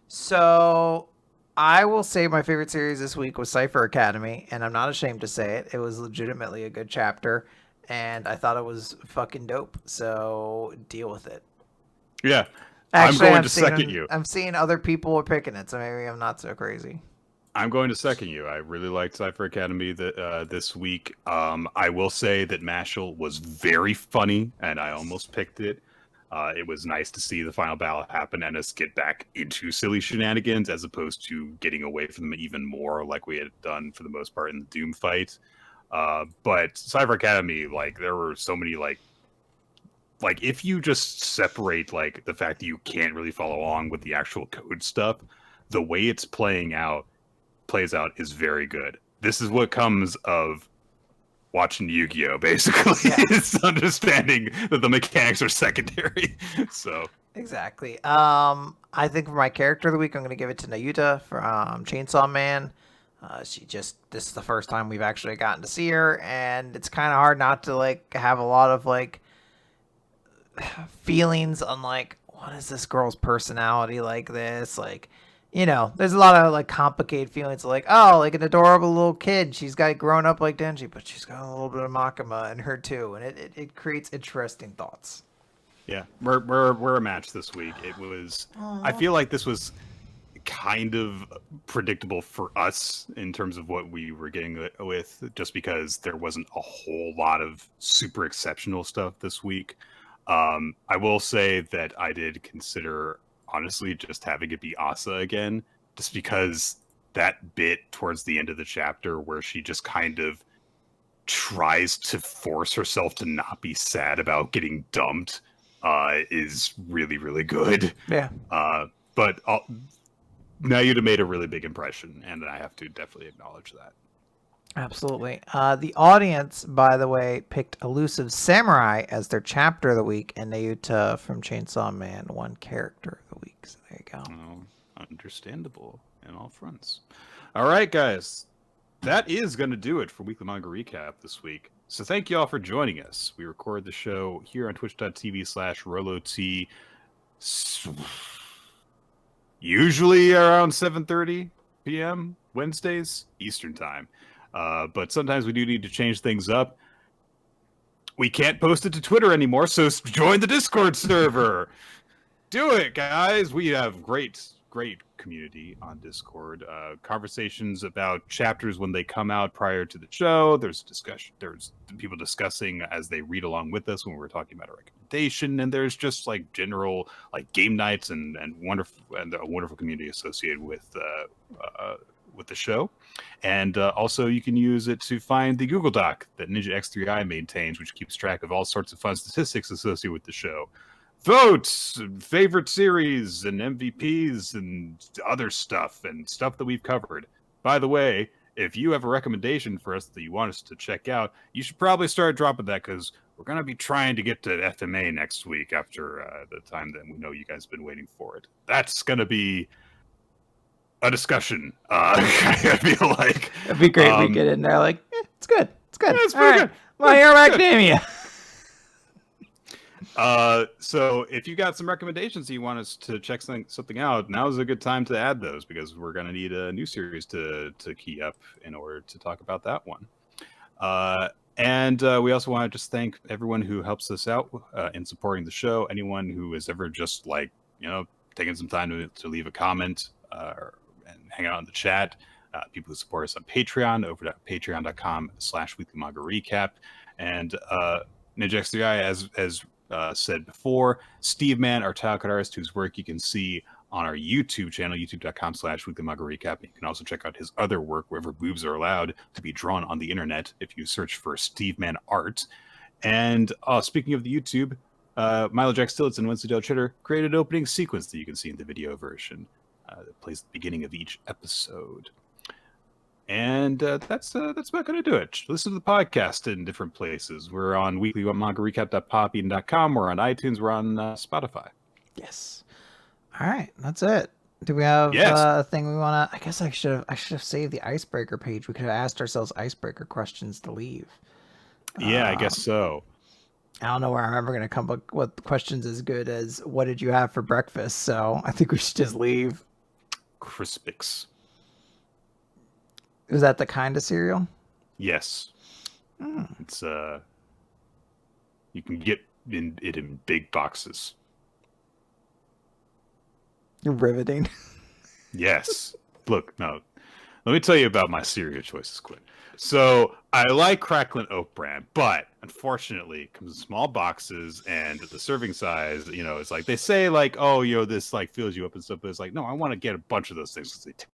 So I will say my favorite series this week was Cipher Academy, and I'm not ashamed to say it. It was legitimately a good chapter, and I thought it was fucking dope. So deal with it. Yeah. Actually, I'm going to second you. I'm seeing other people are picking it, so maybe I'm not so crazy. I'm going to second you. I really liked Cipher Academy this week. I will say that Mashle was very funny, and I almost picked it. It was nice to see the final battle happen and us get back into silly shenanigans as opposed to getting away from them even more like we had done for the most part in the Doom fight. But Cipher Academy, like, there were so many, like if you just separate, like, the fact that you can't really follow along with the actual code stuff, the way it's plays out is very good. This is what comes of watching Yu-Gi-Oh! Basically, it's understanding that the mechanics are secondary. So exactly. I think for my character of the week, I'm going to give it to Nayuta from Chainsaw Man. This is the first time we've actually gotten to see her, and it's kind of hard not to like have a lot of like feelings on like, what is this girl's personality like this? Like, you know, there's a lot of like complicated feelings like, oh, like an adorable little kid. She's got grown up like Denji, but she's got a little bit of Makima in her too. And it creates interesting thoughts. Yeah, we're a match this week. It was, I feel like this was kind of predictable for us in terms of what we were getting with, just because there wasn't a whole lot of super exceptional stuff this week. I will say that I did consider, honestly, just having it be Asa again, just because that bit towards the end of the chapter where she just kind of tries to force herself to not be sad about getting dumped is really, really good. Yeah. But Nayuta made a really big impression, and I have to definitely acknowledge that. Absolutely. The audience, by the way, picked Elusive Samurai as their chapter of the week, and Nayuta from Chainsaw Man won character of the week. So there you go. Oh, understandable in all fronts. All right, guys. That is going to do it for Weekly Manga Recap this week. So thank you all for joining us. We record the show here on twitch.tv/RoloT, usually around 7:30 p.m. Wednesdays, Eastern Time. But sometimes we do need to change things up. We can't post it to Twitter anymore, so join the Discord server. Do it, guys. We have great community on Discord. Conversations about chapters when they come out prior to the show. There's discussion. There's people discussing as they read along with us when we're talking about a recommendation, and there's just like general like game nights and a wonderful community associated with the show. And also you can use it to find the Google Doc that Ninja X3i maintains, which keeps track of all sorts of fun statistics associated with the show. Votes, favorite series, and MVPs, and other stuff, and stuff that we've covered. By the way, if you have a recommendation for us that you want us to check out, you should probably start dropping that, because we're going to be trying to get to FMA next week after the time that we know you guys have been waiting for it. That's going to be a discussion. I feel like it'd be great. We get in there like, it's good. It's good. Yeah, it's pretty good. My Hero Academia. So if you got some recommendations you want us to check something out, now is a good time to add those because we're going to need a new series to key up in order to talk about that one. And we also want to just thank everyone who helps us out in supporting the show. Anyone who has ever just taken some time to leave a comment and hang out in the chat. People who support us on Patreon over at patreon.com/weekly manga recap. And Ninja as said before, Steve Mann, our title card artist, whose work you can see on our YouTube channel, youtube.com/weekly manga recap. You can also check out his other work wherever boobs are allowed to be drawn on the internet if you search for Steve Mann Art. And speaking of the YouTube, Milo Jack Stillitz and Winston Dale Chitter created an opening sequence that you can see in the video version that plays at the beginning of each episode. And that's about going to do it. Listen to the podcast in different places. We're on weeklymangarecap.podbean.com. We're on iTunes. We're on Spotify. Yes. All right, that's it. Do we have a thing we want to? I guess I should have saved the icebreaker page. We could have asked ourselves icebreaker questions to leave. Yeah, I guess so. I don't know where I'm ever going to come up with questions as good as "What did you have for breakfast?" So I think we should just leave. Crispix. Is that the kind of cereal? Yes. It's you can get it in big boxes. Riveting. Yes. Look, no. Let me tell you about my cereal choices, Quinn. So I like Cracklin' Oat Bran, but unfortunately, it comes in small boxes, and the serving size, it's like they say, like, oh, this like fills you up and stuff, but it's like, no, I want to get a bunch of those things because they